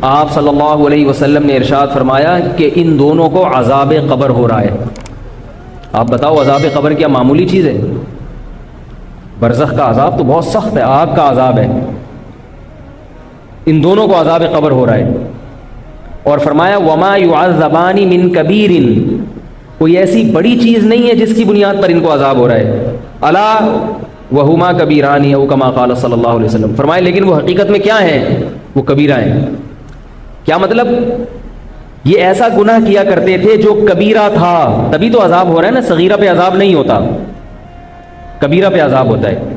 آپ صلی اللہ علیہ وسلم نے ارشاد فرمایا کہ ان دونوں کو عذاب قبر ہو رہا ہے۔ آپ بتاؤ عذاب قبر کیا معمولی چیز ہے؟ برزخ کا عذاب تو بہت سخت ہے، آگ کا عذاب ہے۔ ان دونوں کو عذاب قبر ہو رہا ہے، اور فرمایا وما يعذبان من کبیر، کوئی ایسی بڑی چیز نہیں ہے جس کی بنیاد پر ان کو عذاب ہو رہا ہے۔ الا وہما کبیران او کما قال صلی اللہ علیہ وسلم، فرمایا لیکن وہ حقیقت میں کیا ہیں؟ وہ کبیرہ ہیں۔ کیا مطلب؟ یہ ایسا گناہ کیا کرتے تھے جو کبیرہ تھا، تبھی تو عذاب ہو رہا ہے نا، صغیرہ پہ عذاب نہیں ہوتا، کبیرہ پہ عذاب ہوتا ہے۔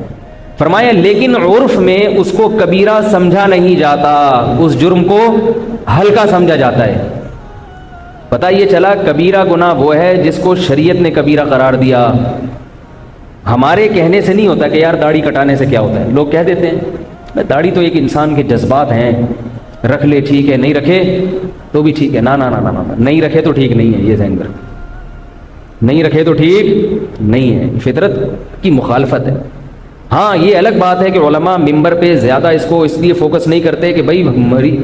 فرمایا لیکن عرف میں اس کو کبیرہ سمجھا نہیں جاتا، اس جرم کو ہلکا سمجھا جاتا ہے۔ پتہ یہ چلا کبیرہ گناہ وہ ہے جس کو شریعت نے کبیرہ قرار دیا، ہمارے کہنے سے نہیں ہوتا کہ یار داڑھی کٹانے سے کیا ہوتا ہے۔ لوگ کہہ دیتے ہیں داڑھی تو ایک انسان کے جذبات ہیں، رکھ لے ٹھیک ہے، نہیں رکھے تو بھی ٹھیک ہے۔ نا نا نا نا نا، نہیں رکھے تو ٹھیک نہیں ہے، یہ ذہن میں، نہیں رکھے تو ٹھیک نہیں ہے، فطرت کی مخالفت ہے۔ ہاں یہ الگ بات ہے کہ علماء ممبر پہ زیادہ اس کو اس لیے فوکس نہیں کرتے کہ بھائی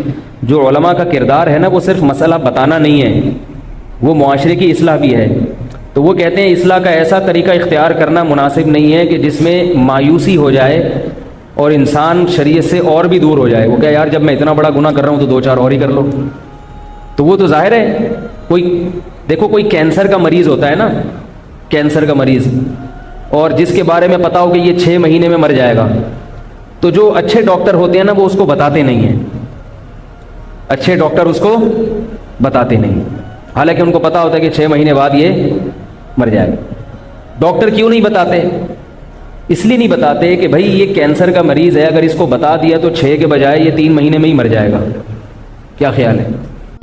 جو علماء کا کردار ہے نا وہ صرف مسئلہ بتانا نہیں ہے، وہ معاشرے کی اصلاح بھی ہے۔ تو وہ کہتے ہیں اصلاح کا ایسا طریقہ اختیار کرنا مناسب نہیں ہے کہ جس میں مایوسی ہو جائے اور انسان شریعت سے اور بھی دور ہو جائے۔ وہ کہا یار جب میں اتنا بڑا گناہ کر رہا ہوں تو دو چار اور ہی کر لو، تو وہ تو ظاہر ہے۔ کوئی دیکھو کوئی کینسر کا مریض ہوتا ہے نا، کینسر کا مریض، اور جس کے بارے میں پتا ہو کہ یہ 6 مہینے میں مر جائے گا، تو جو اچھے ڈاکٹر ہوتے ہیں نا وہ اس کو بتاتے نہیں ہیں، اچھے ڈاکٹر اس کو بتاتے نہیں، حالانکہ ان کو پتا ہوتا ہے کہ 6 مہینے بعد یہ مر جائے گا۔ ڈاکٹر کیوں نہیں بتاتے؟ اس لیے نہیں بتاتے کہ بھائی یہ کینسر کا مریض ہے، اگر اس کو بتا دیا تو 6 کے بجائے یہ 3 مہینے میں ہی مر جائے گا۔ کیا خیال ہے؟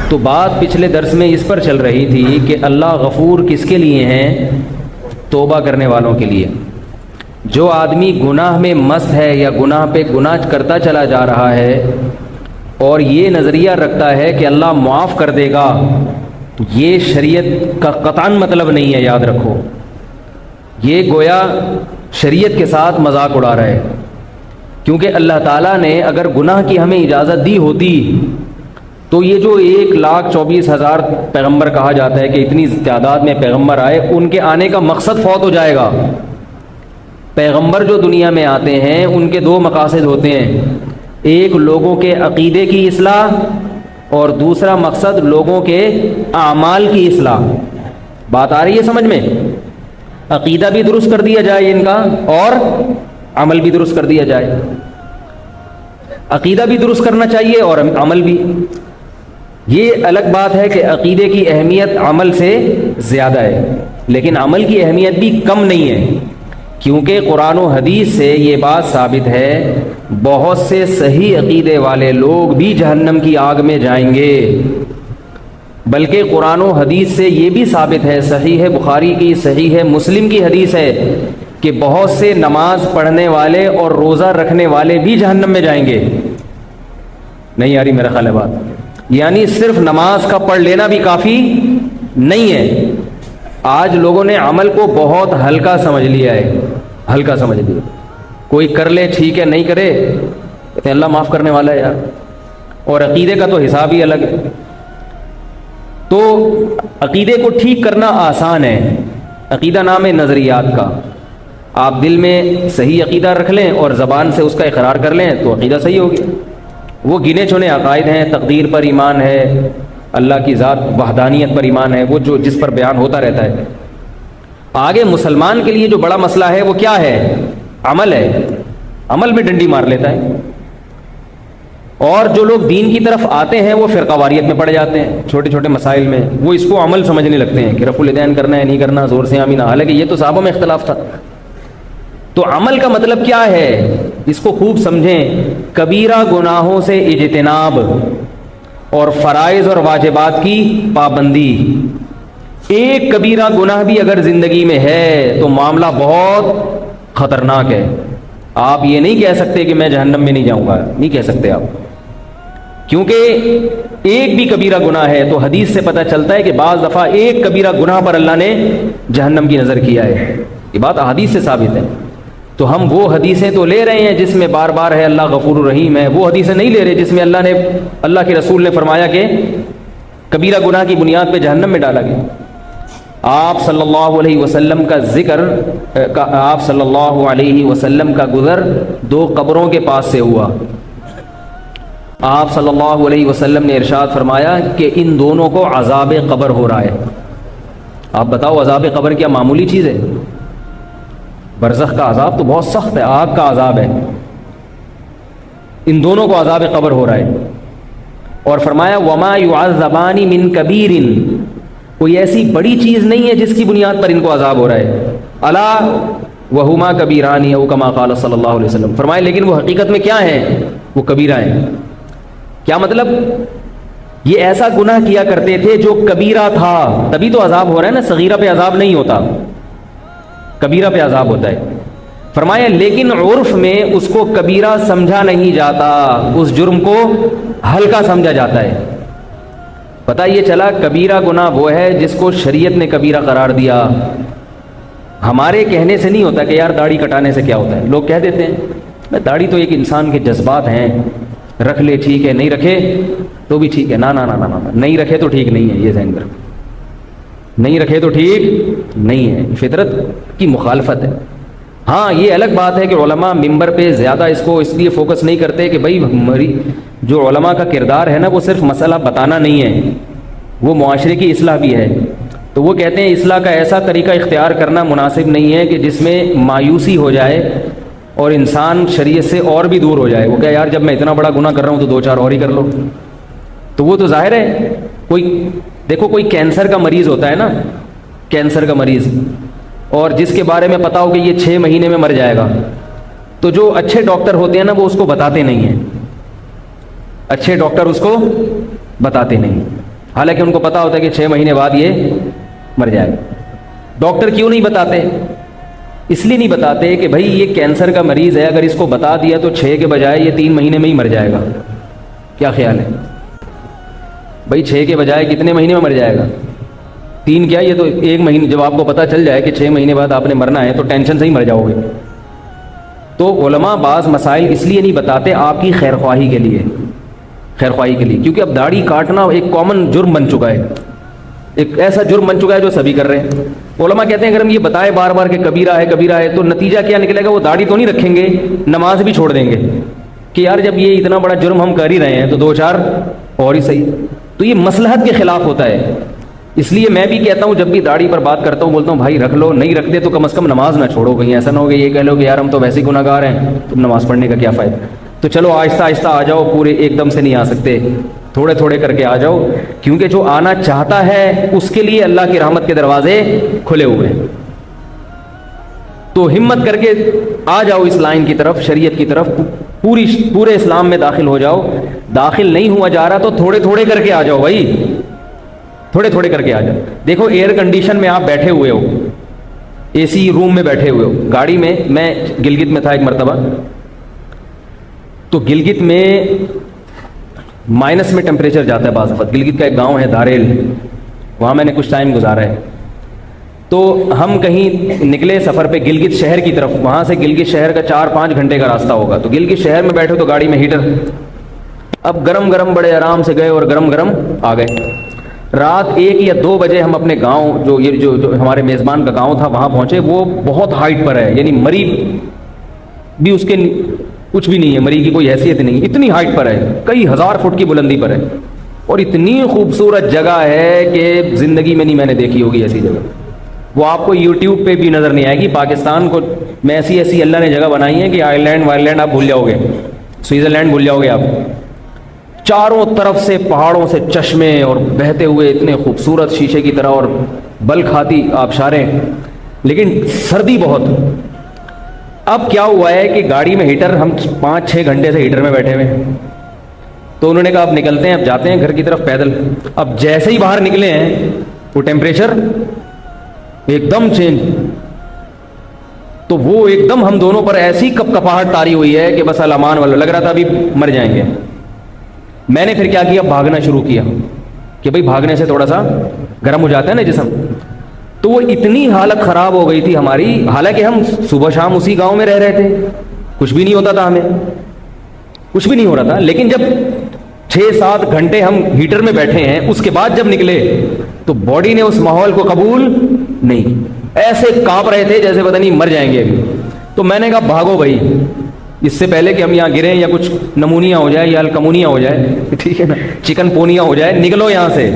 تو بات پچھلے درس میں اس پر چل رہی تھی کہ اللہ غفور کس کے لیے ہیں؟ توبہ کرنے والوں کے لیے۔ جو آدمی گناہ میں مست ہے یا گناہ پہ گناہ کرتا چلا جا رہا ہے اور یہ نظریہ رکھتا ہے کہ اللہ معاف کر دے گا، یہ شریعت کا قطعاً مطلب نہیں ہے، یاد رکھو۔ یہ گویا شریعت کے ساتھ مذاق اڑا رہا ہے، کیونکہ اللہ تعالیٰ نے اگر گناہ کی ہمیں اجازت دی ہوتی تو یہ جو 1,24,000 پیغمبر کہا جاتا ہے کہ اتنی تعداد میں پیغمبر آئے، ان کے آنے کا مقصد فوت ہو جائے گا۔ پیغمبر جو دنیا میں آتے ہیں ان کے 2 مقاصد ہوتے ہیں، ایک لوگوں کے عقیدے کی اصلاح اور دوسرا مقصد لوگوں کے اعمال کی اصلاح۔ بات آ رہی ہے سمجھ میں؟ عقیدہ بھی درست کر دیا جائے ان کا اور عمل بھی درست کر دیا جائے۔ عقیدہ بھی درست کرنا چاہیے اور عمل بھی۔ یہ الگ بات ہے کہ عقیدے کی اہمیت عمل سے زیادہ ہے، لیکن عمل کی اہمیت بھی کم نہیں ہے، کیونکہ قرآن و حدیث سے یہ بات ثابت ہے بہت سے صحیح عقیدے والے لوگ بھی جہنم کی آگ میں جائیں گے۔ بلکہ قرآن و حدیث سے یہ بھی ثابت ہے، صحیح ہے بخاری کی، صحیح ہے مسلم کی حدیث ہے کہ بہت سے نماز پڑھنے والے اور روزہ رکھنے والے بھی جہنم میں جائیں گے۔ نہیں آ رہی میرا خیال ہے بات؟ یعنی صرف نماز کا پڑھ لینا بھی کافی نہیں ہے۔ آج لوگوں نے عمل کو بہت ہلکا سمجھ لیا ہے، ہلکا سمجھ لیا۔ کوئی کر لے ٹھیک ہے، نہیں کرے کہتے ہیں اللہ معاف کرنے والا ہے یار، اور عقیدے کا تو حساب ہی الگ ہے۔ تو عقیدے کو ٹھیک کرنا آسان ہے، عقیدہ نام ہے نظریات کا۔ آپ دل میں صحیح عقیدہ رکھ لیں اور زبان سے اس کا اقرار کر لیں تو عقیدہ صحیح ہوگی۔ وہ گنے چنے عقائد ہیں، تقدیر پر ایمان ہے، اللہ کی ذات وحدانیت پر ایمان ہے، وہ جو جس پر بیان ہوتا رہتا ہے۔ آگے مسلمان کے لیے جو بڑا مسئلہ ہے وہ کیا ہے؟ عمل ہے، عمل میں ڈنڈی مار لیتا ہے۔ اور جو لوگ دین کی طرف آتے ہیں وہ فرقہ واریت میں پڑ جاتے ہیں، چھوٹے چھوٹے مسائل میں وہ اس کو عمل سمجھنے لگتے ہیں کہ رفع الیدین کرنا ہے نہیں کرنا، زور سے آمین، حالانکہ یہ تو صحابہ میں اختلاف تھا۔ تو عمل کا مطلب کیا ہے؟ اس کو خوب سمجھیں۔ کبیرہ گناہوں سے اجتناب اور فرائض اور واجبات کی پابندی۔ ایک کبیرہ گناہ بھی اگر زندگی میں ہے تو معاملہ بہت خطرناک ہے۔ آپ یہ نہیں کہہ سکتے کہ میں جہنم میں نہیں جاؤں گا، نہیں کہہ سکتے آپ، کیونکہ ایک بھی کبیرہ گناہ ہے تو حدیث سے پتہ چلتا ہے کہ بعض دفعہ ایک کبیرہ گناہ پر اللہ نے جہنم کی نظر کیا ہے۔ یہ بات احادیث سے ثابت ہے۔ تو ہم وہ حدیثیں تو لے رہے ہیں جس میں بار بار ہے اللہ غفور الرحیم ہے، وہ حدیثیں نہیں لے رہے جس میں اللہ کے رسول نے فرمایا کہ کبیرہ گناہ کی بنیاد پہ جہنم میں ڈالا گیا۔ آپ صلی اللہ علیہ وسلم کا ذکر، آپ صلی اللہ علیہ وسلم کا گزر دو قبروں کے پاس سے ہوا۔ آپ صلی اللہ علیہ وسلم نے ارشاد فرمایا کہ ان دونوں کو عذاب قبر ہو رہا ہے۔ آپ بتاؤ عذاب قبر کیا معمولی چیز ہے؟ برزخ کا عذاب تو بہت سخت ہے، آگ کا عذاب ہے۔ ان دونوں کو عذاب قبر ہو رہا ہے، اور فرمایا وما يعذبان من کبیر، کوئی ایسی بڑی چیز نہیں ہے جس کی بنیاد پر ان کو عذاب ہو رہا ہے۔ الا وہما کبیران او کما قال صلی اللہ علیہ وسلم، فرمایا لیکن وہ حقیقت میں کیا ہیں؟ وہ کبیرہ ہیں۔ کیا مطلب؟ یہ ایسا گناہ کیا کرتے تھے جو کبیرہ تھا، تبھی تو عذاب ہو رہا ہے نا، صغیرہ پہ عذاب نہیں ہوتا، کبیرہ پہ عذاب ہوتا ہے۔ فرمایا لیکن عرف میں اس کو کبیرہ سمجھا نہیں جاتا، اس جرم کو ہلکا سمجھا جاتا ہے۔ پتہ یہ چلا کبیرہ گناہ وہ ہے جس کو شریعت نے کبیرہ قرار دیا، ہمارے کہنے سے نہیں ہوتا کہ یار داڑھی کٹانے سے کیا ہوتا ہے۔ لوگ کہہ دیتے ہیں داڑھی تو ایک انسان کے جذبات ہیں، رکھ لے ٹھیک ہے، نہیں رکھے تو بھی ٹھیک ہے۔ نا نا نا نا نا، نہیں رکھے تو ٹھیک نہیں ہے، یہ ذہن میں، نہیں رکھے تو ٹھیک نہیں ہے، فطرت کی مخالفت ہے۔ ہاں یہ الگ بات ہے کہ علماء ممبر پہ زیادہ اس کو اس لیے فوکس نہیں کرتے کہ بھائی جو علماء کا کردار ہے نا وہ صرف مسئلہ بتانا نہیں ہے، وہ معاشرے کی اصلاح بھی ہے۔ تو وہ کہتے ہیں اصلاح کا ایسا طریقہ اختیار کرنا مناسب نہیں ہے کہ جس میں مایوسی ہو جائے اور انسان شریعت سے اور بھی دور ہو جائے۔ وہ کہ یار جب میں اتنا بڑا گناہ کر رہا ہوں تو دو چار اور ہی کر لو، تو وہ تو ظاہر ہے۔ کوئی دیکھو کوئی کینسر کا مریض ہوتا ہے نا، کینسر کا مریض، اور جس کے بارے میں پتا ہو کہ یہ 6 مہینے میں مر جائے گا، تو جو اچھے ڈاکٹر ہوتے ہیں نا وہ اس کو بتاتے نہیں ہیں، اچھے ڈاکٹر اس کو بتاتے نہیں، حالانکہ ان کو پتا ہوتا ہے کہ 6 مہینے بعد یہ مر جائے گا۔ ڈاکٹر کیوں نہیں بتاتے؟ اس لیے نہیں بتاتے کہ بھائی یہ کینسر کا مریض ہے، اگر اس کو بتا دیا تو 6 کے بجائے یہ 3 مہینے میں ہی مر جائے گا۔ کیا خیال ہے بھائی؟ 6 کے بجائے کتنے مہینے میں مر جائے گا؟ 3 کیا، یہ تو 1 مہینے۔ جب آپ کو پتا چل جائے کہ 6 مہینے بعد آپ نے مرنا ہے تو ٹینشن سے ہی مر جاؤ گے۔ تو علماء بعض مسائل اس لیے نہیں بتاتے، آپ کی خیر خواہی کے لیے، خیر خواہی کے لیے، کیونکہ اب داڑھی کاٹنا ایک کامن جرم بن چکا ہے، ایک ایسا جرم بن چکا ہے جو سبھی کر رہے ہیں۔ علماء کہتے ہیں اگر ہم یہ بتائیں بار بار کہ کبیرہ ہے کبیرہ ہے تو نتیجہ کیا نکلے گا؟ وہ داڑھی تو نہیں رکھیں گے، نماز بھی چھوڑ دیں گے کہ یار جب یہ اتنا بڑا جرم ہم کر ہی رہے ہیں تو 2-4 اور ہی صحیح۔ تو یہ مصلحت کے خلاف ہوتا ہے۔ اس لیے میں بھی کہتا ہوں جب بھی داڑھی پر بات کرتا ہوں بولتا ہوں بھائی رکھ لو، نہیں رکھتے تو کم از کم نماز نہ چھوڑو، کہیں ایسا نہ ہو کہ یہ کہہ لو کہ یار ہم تو ویسے ہی گناہ گار ہیں، تم نماز پڑھنے کا کیا فائدہ۔ تو چلو آہستہ آہستہ آ جاؤ، پورے ایک دم سے نہیں آ سکتے، تھوڑے تھوڑے کر کے آ جاؤ، کیونکہ جو آنا چاہتا ہے اس کے لیے اللہ کی رحمت کے دروازے کھلے ہوئے ہیں۔ تو ہمت کر کے آ جاؤ اس لائن کی طرف، شریعت کی طرف، پورے اسلام میں داخل ہو جاؤ۔ داخل نہیں ہوا جا رہا تو تھوڑے تھوڑے کر کے آ جاؤ بھائی، تھوڑے تھوڑے کر کے آ جاؤ۔ دیکھو ایئر کنڈیشن میں آپ بیٹھے ہوئے ہو، اے سی روم میں بیٹھے ہوئے ہو، گاڑی میں گلگت میں تھا ایک مرتبہ، تو گلگت میں مائنس میں ٹمپریچر جاتا ہے بعض وقت۔ گلگت کا ایک گاؤں ہے داریل، وہاں میں نے کچھ ٹائم گزارا ہے۔ تو ہم کہیں نکلے سفر پہ گلگت شہر کی طرف، وہاں سے گلگت شہر کا 4-5 گھنٹے کا راستہ ہوگا، تو گلگت شہر میں بیٹھے تو گاڑی میں ہیٹر، اب گرم گرم بڑے آرام سے گئے اور گرم گرم آ گئے۔ رات 1 یا 2 بجے ہم اپنے گاؤں جو ہمارے میزبان کا گاؤں تھا وہاں پہنچے۔ وہ بہت ہائٹ پر ہے، یعنی مری بھی اس کے کچھ بھی نہیں ہے، مری کی کوئی حیثیت نہیں، اتنی ہائٹ پر ہے، کئی ہزار فٹ کی بلندی پر ہے، اور اتنی خوبصورت جگہ ہے کہ زندگی میں نہیں میں نے دیکھی ہوگی ایسی جگہ۔ وہ آپ کو یوٹیوب پہ بھی نظر نہیں آئے گی۔ پاکستان کو میں ایسی اللہ نے جگہ بنائی ہے کہ آئرلینڈ وائرلینڈ آپ بھول جاؤ گے، سوئٹزرلینڈ بھول جاؤ گے آپ۔ چاروں طرف سے پہاڑوں سے چشمے اور بہتے ہوئے اتنے خوبصورت شیشے کی طرح اور بل کھاتی آبشاریں، لیکن سردی بہت۔ اب کیا ہوا ہے کہ گاڑی میں ہیٹر، ہم 5-6 گھنٹے سے ہیٹر میں بیٹھے ہوئے، تو انہوں نے کہا اب نکلتے ہیں، اب جاتے ہیں گھر کی طرف پیدل۔ اب جیسے ہی باہر نکلے ہیں وہ ٹیمپریچر ایک دم چینج، تو وہ ایک دم ہم دونوں پر ایسی کپکپاہٹ طاری ہوئی ہے کہ بس الامان والا لگ رہا تھا ابھی مر جائیں گے۔ میں نے پھر کیا کیا، بھاگنا شروع کیا کہ بھائی بھاگنے سے تھوڑا سا گرم ہو جاتا ہے نا جسم۔ تو وہ اتنی حالت خراب ہو گئی تھی ہماری، حالانکہ ہم صبح شام اسی گاؤں میں رہ رہے تھے، کچھ بھی نہیں ہوتا تھا، ہمیں کچھ بھی نہیں ہو رہا تھا، لیکن جب 6-7 گھنٹے ہم ہیٹر میں بیٹھے ہیں، اس کے بعد جب نکلے تو باڈی نے اس ماحول کو قبول نہیں، ایسے کانپ رہے تھے جیسے پتہ نہیں مر جائیں گے ابھی۔ تو میں نے کہا بھاگو بھائی، اس سے پہلے کہ ہم یہاں گریں یا کچھ نمونیا ہو جائے یا الکمونیا ہو جائے، ٹھیک ہے نا، چکن پونیا ہو جائے، نکلو یہاں سے۔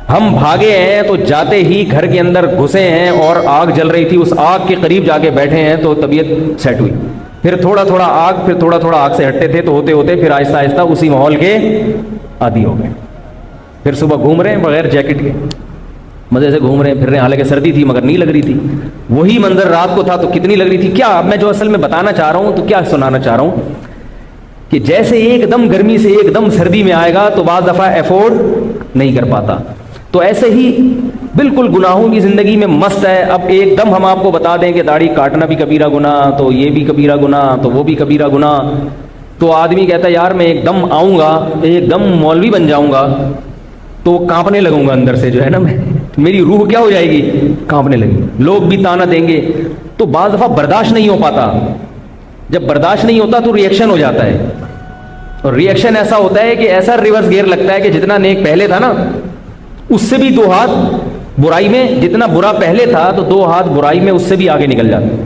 ہم بھاگے ہیں تو جاتے ہی گھر کے اندر گھسے ہیں اور آگ جل رہی تھی، اس آگ کے قریب جا کے بیٹھے ہیں تو طبیعت سیٹ ہوئی، پھر تھوڑا تھوڑا آگ، پھر تھوڑا تھوڑا آگ سے ہٹتے تھے، تو ہوتے ہوتے پھر آہستہ آہستہ اسی ماحول کے عادی ہو گئے۔ پھر صبح گھوم رہے ہیں بغیر جیکٹ کے، مزے سے گھوم رہے ہیں، پھر رہے ہیں، حالانکہ سردی تھی مگر نہیں لگ رہی تھی، وہی منظر رات کو تھا تو کتنی لگ رہی تھی۔ کیا اب میں جو اصل میں بتانا چاہ رہا ہوں، تو کیا سنانا چاہ رہا ہوں کہ جیسے ایک دم گرمی سے ایک دم سردی میں آئے گا تو بعض دفعہ افورڈ نہیں کر پاتا، تو ایسے ہی بالکل گناہوں کی زندگی میں مست ہے۔ اب ایک دم ہم آپ کو بتا دیں کہ داڑھی کاٹنا بھی کبیرہ گناہ، تو یہ بھی کبیرہ گناہ، تو وہ بھی کبیرہ گناہ، تو آدمی کہتا ہے یار میں ایک دم آؤں گا، ایک دم مولوی بن جاؤں گا تو کانپنے لگوں گا اندر سے، جو ہے نا، میری روح کیا ہو جائے گی، کانپنے لگی، لوگ بھی تانا دیں گے۔ تو بعض دفعہ برداشت نہیں ہو پاتا، جب برداشت نہیں ہوتا تو ریئیکشن ہو جاتا ہے، اور ریئیکشن ایسا ہوتا ہے کہ ایسا ریورس گیئر لگتا ہے کہ جتنا نیک پہلے تھا نا اس سے بھی 2 ہاتھ برائی میں، جتنا برا پہلے تھا تو 2 ہاتھ برائی میں اس سے بھی آگے نکل جاتے ہیں،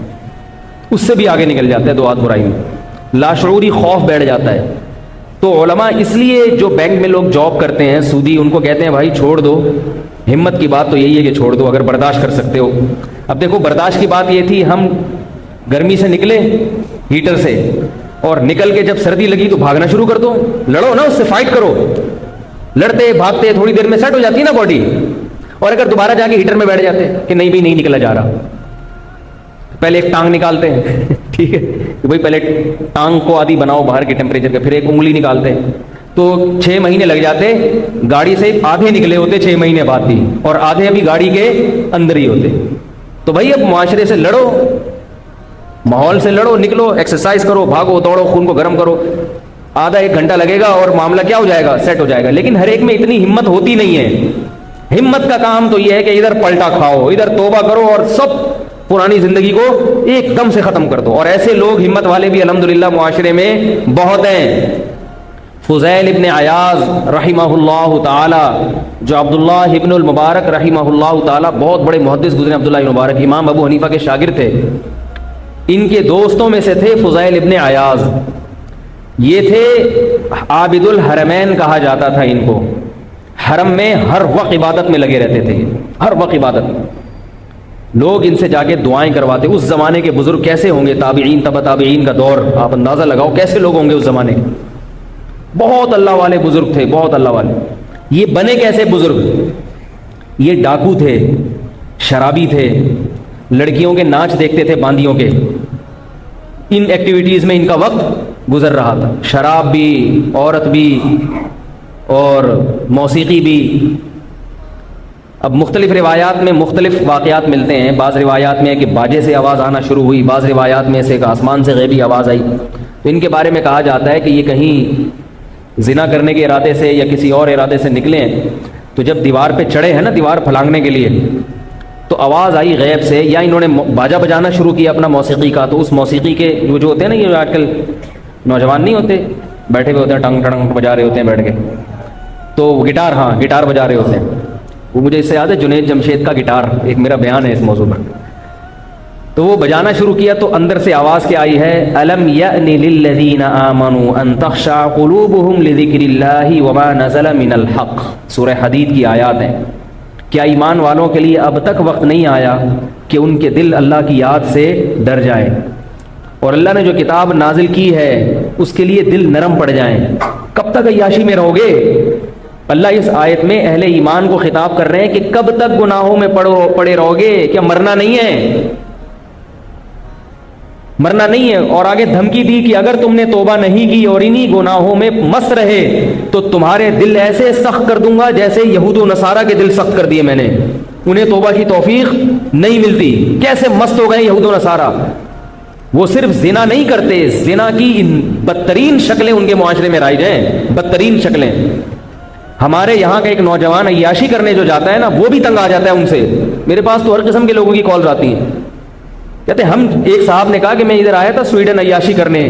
اس سے بھی آگے نکل جاتے ہیں 2 ہاتھ برائی میں، لاشعوری خوف بیٹھ جاتا ہے۔ تو علماء اس لیے جو بینک میں لوگ جاب کرتے ہیں سودی، ان کو کہتے ہیں بھائی چھوڑ دو، ہمت کی بات تو یہی ہے کہ چھوڑ دو اگر برداشت کر سکتے ہو۔ اب دیکھو برداشت کی بات یہ تھی، ہم گرمی سے نکلے ہیٹر سے، اور نکل کے جب سردی لگی تو بھاگنا شروع کر دو، لڑو نا اس سے، فائٹ کرو، لڑتے بھاگتے تھوڑی دیر میں سیٹ ہو جاتی ہے نا باڈی، اور اگر دوبارہ جا کے ہیٹر میں بیٹھ جاتے کہ نہیں بھی نہیں نکلا جا رہا، پہلے ایک ٹانگ نکالتے ہیں ٹھیک ہے کہ بھائی پہلے ٹانگ کو آدھی بناؤ باہر کے ٹیمپریچر کا، پھر ایک انگلی نکالتے ہیں، تو 6 مہینے لگ جاتے، گاڑی سے آدھے نکلے ہوتے 6 مہینے بعد بھی، اور آدھے ابھی گاڑی کے اندر ہی ہوتے۔ تو بھائی اب معاشرے سے لڑو، ماحول سے لڑو، نکلو، ایکسرسائز کرو، بھاگو دوڑو، خون کو گرم کرو، آدھا 1 گھنٹہ لگے گا اور معاملہ کیا ہو جائے گا، سیٹ ہو جائے گا۔ لیکن ہر ایک میں اتنی ہمت ہوتی نہیں ہے۔ ہمت کا کام تو یہ ہے کہ ادھر پلٹا کھاؤ، ادھر توبہ کرو اور سب پرانی زندگی کو ایک دم سے ختم کر دو، اور ایسے لوگ ہمت والے بھی الحمدللہ معاشرے میں بہت ہیں۔ فضیل ابن عیاض رحمہ اللہ تعالی، جو عبداللہ ابن المبارک رحمہ اللہ تعالی، بہت بڑے محدث گزرے عبداللہ ابن مبارک، امام ابو حنیفہ کے شاگرد تھے، ان کے دوستوں میں سے تھے فضیل ابن عیاض۔ یہ تھے عابد الحرمین کہا جاتا تھا ان کو، حرم میں ہر وقت عبادت میں لگے رہتے تھے، ہر وقت عبادت میں، لوگ ان سے جا کے دعائیں کرواتے۔ اس زمانے کے بزرگ کیسے ہوں گے، تابعین تبع تابعین کا دور، آپ اندازہ لگاؤ کیسے لوگ ہوں گے اس زمانے کے، بہت اللہ والے بزرگ تھے، بہت اللہ والے۔ یہ بنے کیسے بزرگ، یہ ڈاکو تھے، شرابی تھے، لڑکیوں کے ناچ دیکھتے تھے باندیوں کے، ان ایکٹیویٹیز میں ان کا وقت گزر رہا تھا، شراب بھی، عورت بھی، اور موسیقی بھی۔ اب مختلف روایات میں مختلف واقعات ملتے ہیں، بعض روایات میں ہے کہ باجے سے آواز آنا شروع ہوئی، بعض روایات میں سے کہ آسمان سے غیبی آواز آئی۔ تو ان کے بارے میں کہا جاتا ہے کہ یہ کہیں زنا کرنے کے ارادے سے یا کسی اور ارادے سے نکلے ہیں، تو جب دیوار پہ چڑھے ہیں نا، دیوار پھلانگنے کے لیے، تو آواز آئی غیب سے، یا انہوں نے باجا بجانا شروع کیا اپنا موسیقی کا، تو اس موسیقی کے جو ہوتے ہیں نا، یہ آج کل نوجوان نہیں ہوتے، بیٹھے ہوئے ہوتے ہیں ٹنگ ٹنگ بجا رہے ہوتے ہیں بیٹھ کے، تو گٹار، ہاں گٹار بجا رہے ہوتے ہیں۔ وہ مجھے اس سے یاد ہے جنید جمشید کا گٹار، ایک میرا بیان ہے اس موضوع پر، تو وہ بجانا شروع کیا، تو اندر سے آواز کیا آئی ہے، الم یأن للذین آمنوا ان تخشع قلوبهم لذکر اللہ وما نزل من الحق، سورہ حدید کی آیات ہیں۔ کیا ایمان والوں کے لیے اب تک وقت نہیں آیا کہ ان کے دل اللہ کی یاد سے ڈر جائیں، اور اللہ نے جو کتاب نازل کی ہے اس کے لیے دل نرم پڑ جائیں؟ کب تک عیاشی میں رہو گے؟ اللہ اس آیت میں اہل ایمان کو خطاب کر رہے ہیں کہ کب تک گناہوں میں پڑے رہو گے؟ کیا مرنا نہیں ہے؟ مرنا نہیں ہے۔ اور آگے دھمکی دی کہ اگر تم نے توبہ نہیں کی اور انہی گناہوں میں مست رہے تو تمہارے دل ایسے سخت کر دوں گا جیسے یہود و نصارہ کے دل سخت کر دیے میں نے، انہیں توبہ کی توفیق نہیں ملتی۔ کیسے مست ہو گئے یہود و نصارہ؟ وہ صرف زنا نہیں کرتے، زنا کی بدترین شکلیں ان کے معاشرے میں رائج ہیں، بدترین شکلیں۔ ہمارے یہاں کا ایک نوجوان عیاشی کرنے جو جاتا ہے نا وہ بھی تنگ آ جاتا ہے ان سے. میرے پاس تو ہر قسم کے لوگوں کی کالز آتی ہیں. کہتے ہم ایک صاحب نے کہا کہ میں ادھر آیا تھا سویڈن عیاشی کرنے,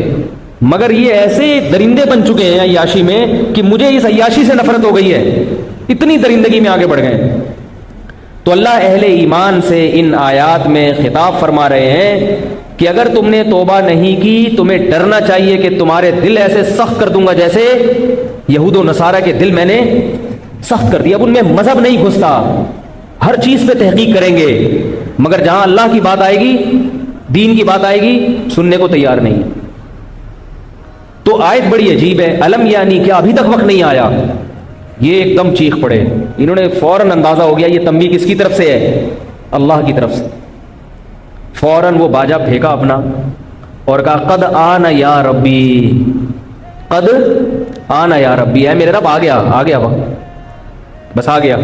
مگر یہ ایسے درندے بن چکے ہیں عیاشی میں کہ مجھے اس عیاشی سے نفرت ہو گئی ہے, اتنی درندگی میں آگے بڑھ گئے. تو اللہ اہل ایمان سے ان آیات میں خطاب فرما رہے ہیں کہ اگر تم نے توبہ نہیں کی تمہیں ڈرنا چاہیے کہ تمہارے دل ایسے سخت کر دوں گا جیسے یہود و نصارہ کے دل میں نے سخت کر دیا. اب ان میں مذہب نہیں گھستا, ہر چیز پہ تحقیق کریں گے, مگر جہاں اللہ کی بات آئے گی, دین کی بات آئے گی, سننے کو تیار نہیں. تو آیت بڑی عجیب ہے, علم یعنی کیا ابھی تک وقت نہیں آیا. یہ ایک دم چیخ پڑے, انہوں نے فوراً اندازہ ہو گیا یہ تنبیہ کس کی طرف سے ہے, اللہ کی طرف سے. فوراً وہ باجا پھینکا اپنا اور کہا قد آنا یا ربی, قد آنا یا ربی, اے میرے رب آ گیا وقت, بس آ گیا.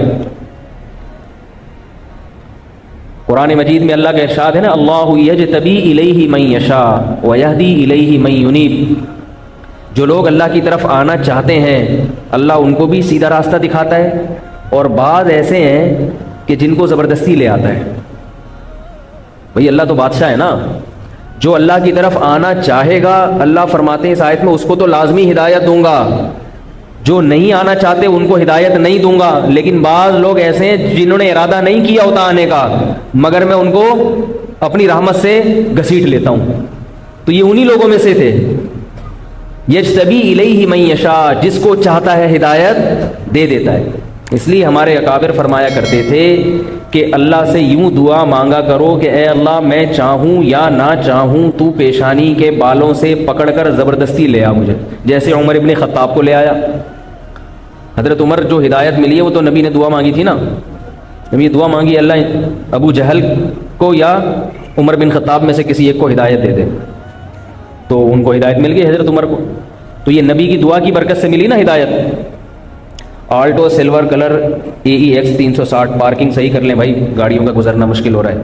قرآن مجید میں اللہ کا ارشاد ہے نا, اللہ یجتبی الیہ من یشاء ویہدی الیہ من ینیب. جو لوگ اللہ کی طرف آنا چاہتے ہیں اللہ ان کو بھی سیدھا راستہ دکھاتا ہے, اور بعض ایسے ہیں کہ جن کو زبردستی لے آتا ہے. بھئی اللہ تو بادشاہ ہے نا, جو اللہ کی طرف آنا چاہے گا اللہ فرماتے ہیں اس آیت میں اس کو تو لازمی ہدایت دوں گا, جو نہیں آنا چاہتے ان کو ہدایت نہیں دوں گا. لیکن بعض لوگ ایسے ہیں جنہوں نے ارادہ نہیں کیا ہوتا آنے کا, مگر میں ان کو اپنی رحمت سے گھسیٹ لیتا ہوں. تو یہ انہی لوگوں میں سے تھے. یجتبی الیہ من یشاء, جس کو چاہتا ہے ہدایت دے دیتا ہے. اس لیے ہمارے اکابر فرمایا کرتے تھے کہ اللہ سے یوں دعا مانگا کرو کہ اے اللہ میں چاہوں یا نہ چاہوں تو پیشانی کے بالوں سے پکڑ کر زبردستی لے آ مجھے, جیسے عمر ابن خطاب کو لے آیا. حضرت عمر جو ہدایت ملی ہے وہ تو نبی نے دعا مانگی تھی نا, نبی دعا مانگی اللہ ابو جہل کو یا عمر بن خطاب میں سے کسی ایک کو ہدایت دے دے, تو ان کو ہدایت مل گئی حضرت عمر کو. تو یہ نبی کی دعا کی برکت سے ملی نا ہدایت. Alto silver colour AEX 360, parking صحیح کر لیں بھائی, گاڑیوں کا گزرنا مشکل ہو رہا ہے.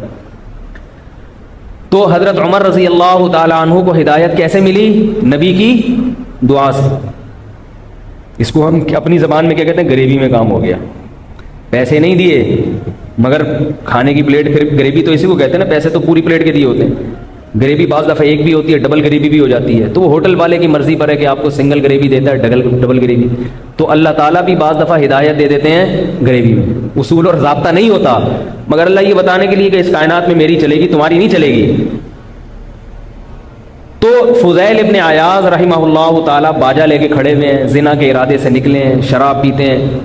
تو حضرت عمر رضی اللہ تعالی عنہ کو ہدایت کیسے ملی؟ نبی کی دعا سے. اس کو ہم اپنی زبان میں کیا کہتے ہیں, غریبی میں کام ہو گیا. پیسے نہیں دیے مگر کھانے کی پلیٹ, پھر غریبی تو اسی کو کہتے ہیں نا, پیسے تو پوری پلیٹ کے دیے ہوتے ہیں. غریبی بعض دفعہ ایک بھی ہوتی ہے, ڈبل غریبی بھی ہو جاتی ہے. تو وہ ہوٹل والے کی مرضی پر ہے کہ آپ کو سنگل غریبی دیتا ہے ڈبل غریبی. تو اللہ تعالیٰ بھی بعض دفعہ ہدایت دے دیتے ہیں غریبی میں. اصول اور ضابطہ نہیں ہوتا, مگر اللہ یہ بتانے کے لیے کہ اس کائنات میں میری چلے گی تمہاری نہیں چلے گی. تو فضیل ابن عیاض رحمہ اللہ تعالیٰ باجا لے کے کھڑے ہوئے ہیں, زنا کے ارادے سے نکلے ہیں, شراب پیتے ہیں.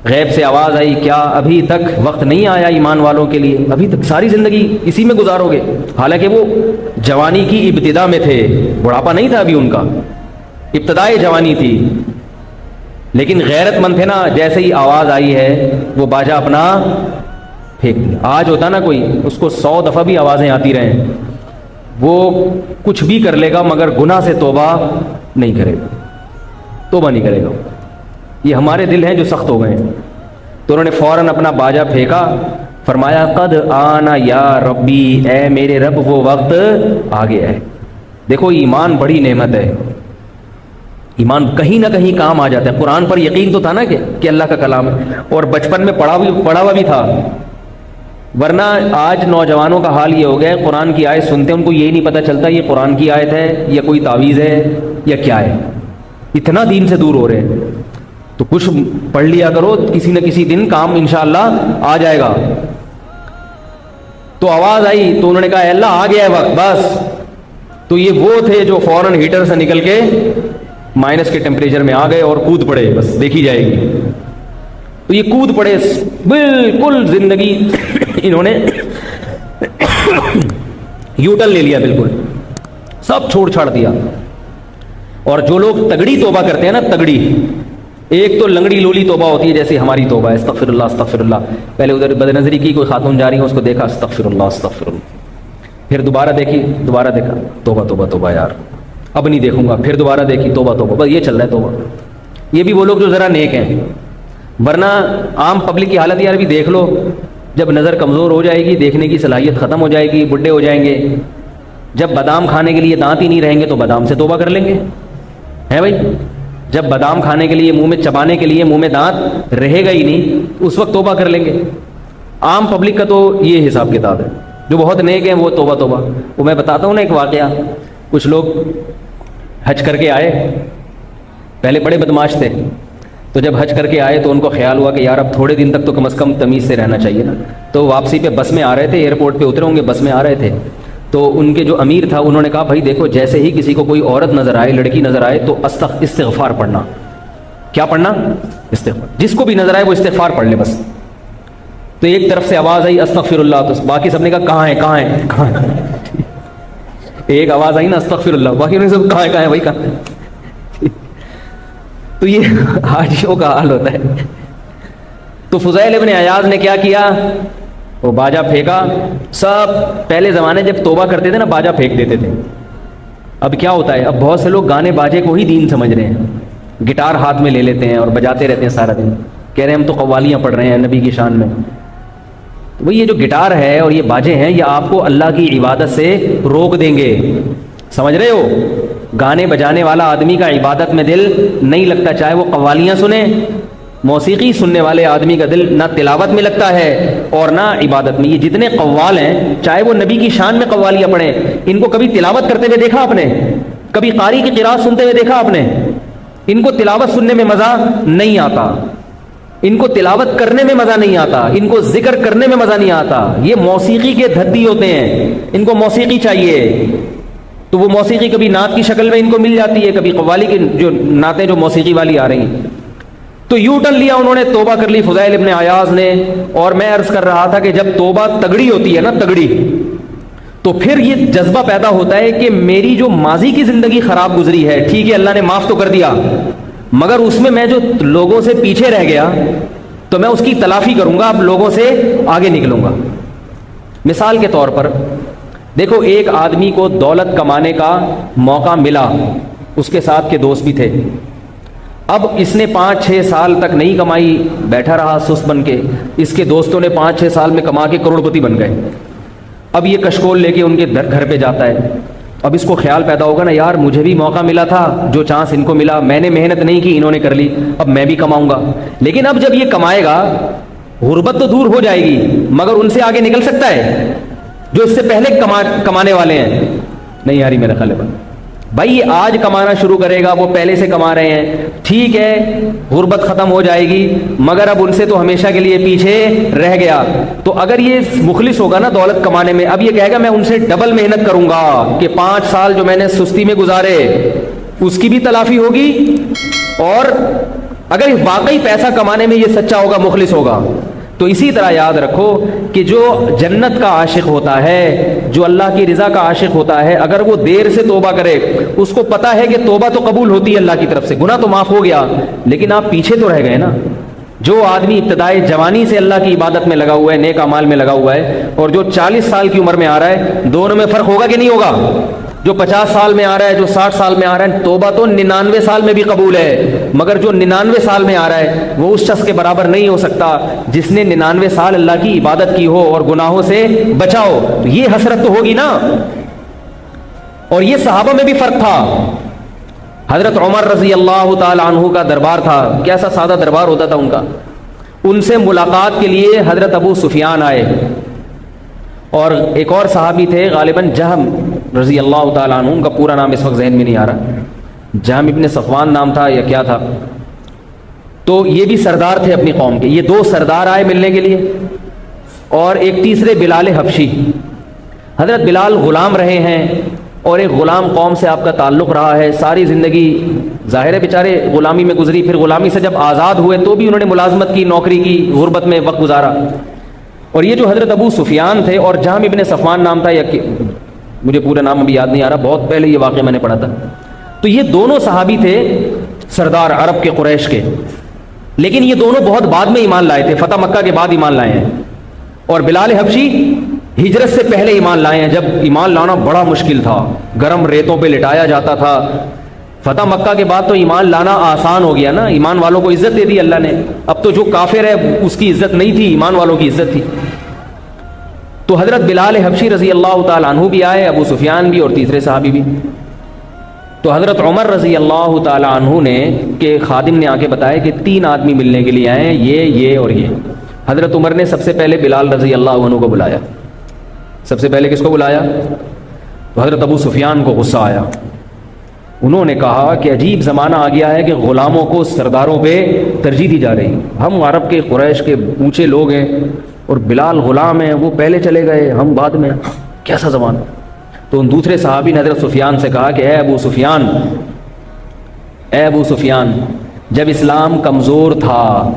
غیب سے آواز آئی, کیا ابھی تک وقت نہیں آیا ایمان والوں کے لیے, ابھی تک ساری زندگی اسی میں گزارو گے. حالانکہ وہ جوانی کی ابتدا میں تھے, بڑھاپا نہیں تھا ابھی ان کا, ابتدائی جوانی تھی. لیکن غیرت مند تھے نا, جیسے ہی آواز آئی ہے وہ باجا اپنا پھینک دیا. آج ہوتا نا کوئی, اس کو 100 دفعہ بھی آوازیں آتی رہیں, وہ کچھ بھی کر لے گا مگر گناہ سے توبہ نہیں کرے گا, توبہ نہیں کرے گا. یہ ہمارے دل ہیں جو سخت ہو گئے ہیں. تو انہوں نے فوراً اپنا باجا پھینکا, فرمایا قد آنا یا ربی, اے میرے رب وہ وقت آ گیا ہے. دیکھو ایمان بڑی نعمت ہے, ایمان کہیں نہ کہیں کام آ جاتا ہے. قرآن پر یقین تو تھا نا کہ اللہ کا کلام ہے, اور بچپن میں پڑھا ہوا بھی تھا. ورنہ آج نوجوانوں کا حال یہ ہو گیا ہے, قرآن کی آیت سنتے ہیں ان کو یہی نہیں پتہ چلتا یہ قرآن کی آیت ہے یا کوئی تعویذ ہے یا کیا ہے. اتنا دین سے دور ہو رہے ہیں. تو کچھ پڑھ لیا کرو, کسی نہ کسی دن کام انشاءاللہ آ جائے گا. تو آواز آئی تو انہوں نے کہا اے اللہ آ گیا ہے وقت بس. تو یہ وہ تھے جو فوراً ہیٹر سے نکل کے مائنس کے ٹیمپریچر میں آ گئے اور کود پڑے, بس دیکھی جائے گی. تو یہ کود پڑے, بالکل زندگی انہوں نے یوٹن لے لیا, بالکل سب چھوڑ چھاڑ دیا. اور جو لوگ تگڑی توبہ کرتے ہیں نا, تگڑی, ایک تو لنگڑی لولی توبہ ہوتی ہے جیسے ہماری توبہ ہے, استغفر اللہ استغفر اللہ. پہلے ادھر بد نظری کی, کوئی خاتون جا رہی ہے اس کو دیکھا, استغفر اللہ استغفر اللہ. پھر دوبارہ دیکھی, دوبارہ دیکھا, توبہ توبہ توبہ یار اب نہیں دیکھوں گا. پھر دوبارہ دیکھی, توبہ توبہ, بس یہ چل رہا ہے توبہ. یہ بھی وہ لوگ جو ذرا نیک ہیں, ورنہ عام پبلک کی حالت یار بھی دیکھ لو, جب نظر کمزور ہو جائے گی, دیکھنے کی صلاحیت ختم ہو جائے گی, بڈھے ہو جائیں گے, جب بادام کھانے کے لیے دانت ہی نہیں رہیں گے تو بادام سے توبہ کر لیں گے, ہے بھائی. جب بادام کھانے کے لیے منہ میں چبانے کے لیے منہ میں دانت رہے گا ہی نہیں اس وقت توبہ کر لیں گے. عام پبلک کا تو یہ حساب کتاب ہے. جو بہت نیک ہیں وہ توبہ توبہ. وہ میں بتاتا ہوں نا ایک واقعہ. کچھ لوگ حج کر کے آئے, پہلے بڑے بدماش تھے, تو جب حج کر کے آئے تو ان کو خیال ہوا کہ یار اب تھوڑے دن تک تو کم از کم تمیز سے رہنا چاہیے نا. تو واپسی پہ بس میں آ رہے تھے, ایئرپورٹ پہ اترے ہوں گے, بس میں آ رہے تھے, تو ان کے جو امیر تھا انہوں نے کہا بھائی دیکھو جیسے ہی کسی کو کوئی عورت نظر آئے, لڑکی نظر آئے, تو استغفار پڑھنا. کیا پڑھنا؟ استغفار. جس کو بھی نظر آئے وہ استغفار پڑھ لے بس. تو ایک طرف سے آواز آئی استغفر اللہ, تو باقی سب نے کہا کہاں ہے کہاں ہے کہاں ہے. ایک آواز آئی نا استغفر اللہ, باقی انہوں نے سب کہاں ہے بھائی کہاں. تو یہ حاجیوں کا حال ہوتا ہے. تو فضیل ابن عیاض نے کیا کیا, وہ باجا پھینکا. سب پہلے زمانے جب توبہ کرتے تھے نا باجا پھینک دیتے تھے. اب کیا ہوتا ہے, اب بہت سے لوگ گانے باجے کو ہی دین سمجھ رہے ہیں, گٹار ہاتھ میں لے لیتے ہیں اور بجاتے رہتے ہیں سارا دن, کہہ رہے ہیں ہم تو قوالیاں پڑھ رہے ہیں نبی کی شان میں. تو یہ جو گٹار ہے اور یہ باجے ہیں یہ آپ کو اللہ کی عبادت سے روک دیں گے, سمجھ رہے ہو. گانے بجانے والا آدمی کا عبادت میں دل نہیں لگتا, چاہے وہ قوالیاں سنیں. موسیقی سننے والے آدمی کا دل نہ تلاوت میں لگتا ہے اور نہ عبادت میں. یہ جتنے قوال ہیں چاہے وہ نبی کی شان میں قوالیاں پڑھیں, ان کو کبھی تلاوت کرتے ہوئے دیکھا آپ نے؟ کبھی قاری کی قرات سنتے ہوئے دیکھا آپ نے؟ ان کو تلاوت سننے میں مزہ نہیں آتا, ان کو تلاوت کرنے میں مزہ نہیں آتا, ان کو ذکر کرنے میں مزہ نہیں آتا. یہ موسیقی کے دھدی ہوتے ہیں, ان کو موسیقی چاہیے. تو وہ موسیقی کبھی نعت کی شکل میں ان کو مل جاتی ہے, کبھی قوالی کی جو نعتیں جو موسیقی والی آ رہی ہیں. تو یو ٹرن لیا انہوں نے, توبہ کر لی فضیل ابن عیاض نے. اور میں عرض کر رہا تھا کہ جب توبہ تگڑی ہوتی ہے نا, تگڑی, تو پھر یہ جذبہ پیدا ہوتا ہے کہ میری جو ماضی کی زندگی خراب گزری ہے, ٹھیک ہے اللہ نے معاف تو کر دیا, مگر اس میں میں جو لوگوں سے پیچھے رہ گیا تو میں اس کی تلافی کروں گا, اب لوگوں سے آگے نکلوں گا. مثال کے طور پر دیکھو, ایک آدمی کو دولت کمانے کا موقع ملا, اس کے ساتھ کے دوست بھی تھے. اب اس نے 5-6 سال تک نہیں کمائی, بیٹھا رہا سست بن کے. اس کے دوستوں نے 5-6 سال میں کما کے کروڑپتی بن گئے. اب یہ کشکول لے کے ان کے گھر پہ جاتا ہے. اب اس کو خیال پیدا ہوگا نا, یار مجھے بھی موقع ملا تھا, جو چانس ان کو ملا, میں نے محنت نہیں کی انہوں نے کر لی, اب میں بھی کماؤں گا. لیکن اب جب یہ کمائے گا, غربت تو دور ہو جائے گی, مگر ان سے آگے نکل سکتا ہے جو اس سے پہلے کمانے والے ہیں؟ نہیں یاری میرا خیال ہے بھائی. یہ آج کمانا شروع کرے گا, وہ پہلے سے کما رہے ہیں, ٹھیک ہے غربت ختم ہو جائے گی, مگر اب ان سے تو ہمیشہ کے لیے پیچھے رہ گیا. تو اگر یہ مخلص ہوگا نا دولت کمانے میں, اب یہ کہے گا میں ان سے ڈبل محنت کروں گا کہ 5 سال جو میں نے سستی میں گزارے اس کی بھی تلافی ہوگی. اور اگر واقعی پیسہ کمانے میں یہ سچا ہوگا, مخلص ہوگا, تو اسی طرح یاد رکھو کہ جو جنت کا عاشق ہوتا ہے, جو اللہ کی رضا کا عاشق ہوتا ہے, اگر وہ دیر سے توبہ کرے, اس کو پتا ہے کہ توبہ تو قبول ہوتی ہے اللہ کی طرف سے, گناہ تو معاف ہو گیا, لیکن آپ پیچھے تو رہ گئے نا. جو آدمی ابتدائی جوانی سے اللہ کی عبادت میں لگا ہوا ہے, نیک اعمال میں لگا ہوا ہے, اور جو 40 سال کی عمر میں آ رہا ہے, دونوں میں فرق ہوگا کہ نہیں ہوگا؟ جو 50 سال میں آ رہا ہے, جو 60 سال میں آ رہا ہے, توبہ تو 99 سال میں بھی قبول ہے, مگر جو 99 سال میں آ رہا ہے وہ اس شخص کے برابر نہیں ہو سکتا جس نے 99 سال اللہ کی عبادت کی ہو اور گناہوں سے بچا ہو. تو یہ حسرت تو ہوگی نا. اور یہ صحابہ میں بھی فرق تھا. حضرت عمر رضی اللہ تعالی عنہ کا دربار تھا, کیسا سادہ دربار ہوتا تھا ان کا. ان سے ملاقات کے لیے حضرت ابو سفیان آئے, اور ایک اور صحابی تھے غالباً جہم رضی اللہ تعالیٰ عنہ, ان کا پورا نام اس وقت ذہن میں نہیں آ رہا, جہم ابن صفوان نام تھا یا کیا تھا. تو یہ بھی سردار تھے اپنی قوم کے. یہ 2 سردار آئے ملنے کے لیے, اور ایک تیسرے بلال حبشی. حضرت بلال غلام رہے ہیں, اور ایک غلام قوم سے آپ کا تعلق رہا ہے, ساری زندگی ظاہر ہے بیچارے غلامی میں گزری, پھر غلامی سے جب آزاد ہوئے تو بھی انہوں نے ملازمت کی, نوکری کی, غربت میں وقت گزارا. اور یہ جو حضرت ابو سفیان تھے, اور جہم ابن صفوان نام تھا, یا مجھے پورا نام ابھی یاد نہیں آ رہا, بہت پہلے یہ واقعہ میں نے پڑھا تھا. تو یہ دونوں صحابی تھے سردار عرب کے, قریش کے, لیکن یہ دونوں بہت بعد میں ایمان لائے تھے, فتح مکہ کے بعد ایمان لائے ہیں. اور بلال حبشی ہجرت سے پہلے ایمان لائے ہیں, جب ایمان لانا بڑا مشکل تھا, گرم ریتوں پہ لٹایا جاتا تھا. فتح مکہ کے بعد تو ایمان لانا آسان ہو گیا نا, ایمان والوں کو عزت دے دی اللہ نے. اب تو جو کافر ہے اس کی عزت نہیں تھی, ایمان والوں کی عزت تھی. تو حضرت بلال حبشی رضی اللہ تعالیٰ عنہ بھی آئے, ابو سفیان بھی, اور تیسرے صحابی بھی. تو حضرت عمر رضی اللہ تعالی عنہ نے کہ خادم نے آ کے بتایا کہ 3 آدمی ملنے کے لیے آئے ہیں، یہ اور یہ۔ حضرت عمر نے سب سے پہلے بلال رضی اللہ عنہ کو بلایا۔ سب سے پہلے کس کو بلایا؟ تو حضرت ابو سفیان کو غصہ آیا۔ انہوں نے کہا کہ عجیب زمانہ آ گیا ہے کہ غلاموں کو سرداروں پہ ترجیح دی جا رہی، ہم عرب کے قریش کے اونچے لوگ ہیں اور بلال غلام ہیں، وہ پہلے چلے گئے، ہم بعد میں، کیسا زمانہ۔ تو ان دوسرے صحابی نے حضرت سفیان سے کہا کہ اے ابو سفیان، جب اسلام کمزور تھا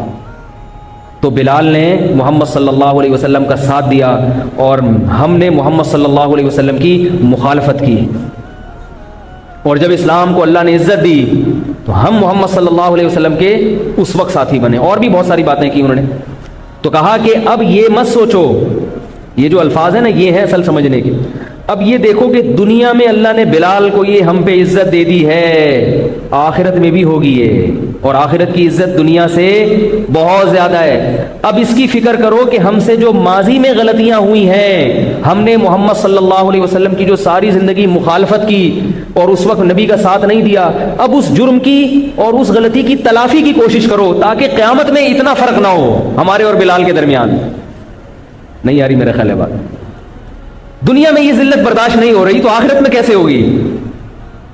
تو بلال نے محمد صلی اللہ علیہ وسلم کا ساتھ دیا اور ہم نے محمد صلی اللہ علیہ وسلم کی مخالفت کی، اور جب اسلام کو اللہ نے عزت دی تو ہم محمد صلی اللہ علیہ وسلم کے اس وقت ساتھی بنے۔ اور بھی بہت ساری باتیں کی انہوں نے۔ تو کہا کہ اب یہ مت سوچو، یہ جو الفاظ ہیں نا یہ ہے اصل سمجھنے کی، اب یہ دیکھو کہ دنیا میں اللہ نے بلال کو یہ ہم پہ عزت دے دی ہے، آخرت میں بھی ہوگی یہ، اور آخرت کی عزت دنیا سے بہت زیادہ ہے۔ اب اس کی فکر کرو کہ ہم سے جو ماضی میں غلطیاں ہوئی ہیں، ہم نے محمد صلی اللہ علیہ وسلم کی جو ساری زندگی مخالفت کی اور اس وقت نبی کا ساتھ نہیں دیا، اب اس جرم کی اور اس غلطی کی تلافی کی کوشش کرو تاکہ قیامت میں اتنا فرق نہ ہو ہمارے اور بلال کے درمیان۔ نہیں آ رہی میرا خیال ہے بات؟ دنیا میں یہ ذلت برداشت نہیں ہو رہی تو آخرت میں کیسے ہوگی؟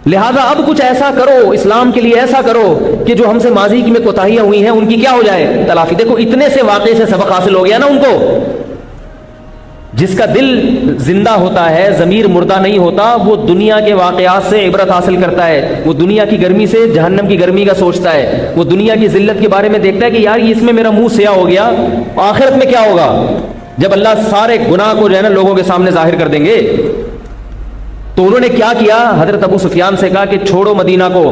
لہذا اب کچھ ایسا کرو، اسلام کے لیے ایسا کرو کہ جو ہم سے ماضی میں کوتاہیاں ہوئی ہیں ان کی کیا ہو جائے تلافی۔ دیکھو اتنے سے واقعے سے سبق حاصل ہو گیا نا ان کو۔ جس کا دل زندہ ہوتا ہے، ضمیر مردہ نہیں ہوتا، وہ دنیا کے واقعات سے عبرت حاصل کرتا ہے، وہ دنیا کی گرمی سے جہنم کی گرمی کا سوچتا ہے، وہ دنیا کی ذلت کے بارے میں دیکھتا ہے کہ یار اس میں میرا منہ سیاہ ہو گیا، آخرت میں کیا ہوگا جب اللہ سارے گناہ کو جو ہے نا لوگوں کے سامنے ظاہر کر دیں گے۔ تو انہوں نے کیا کیا؟ حضرت ابو سفیان سے کہا کہ چھوڑو مدینہ کو،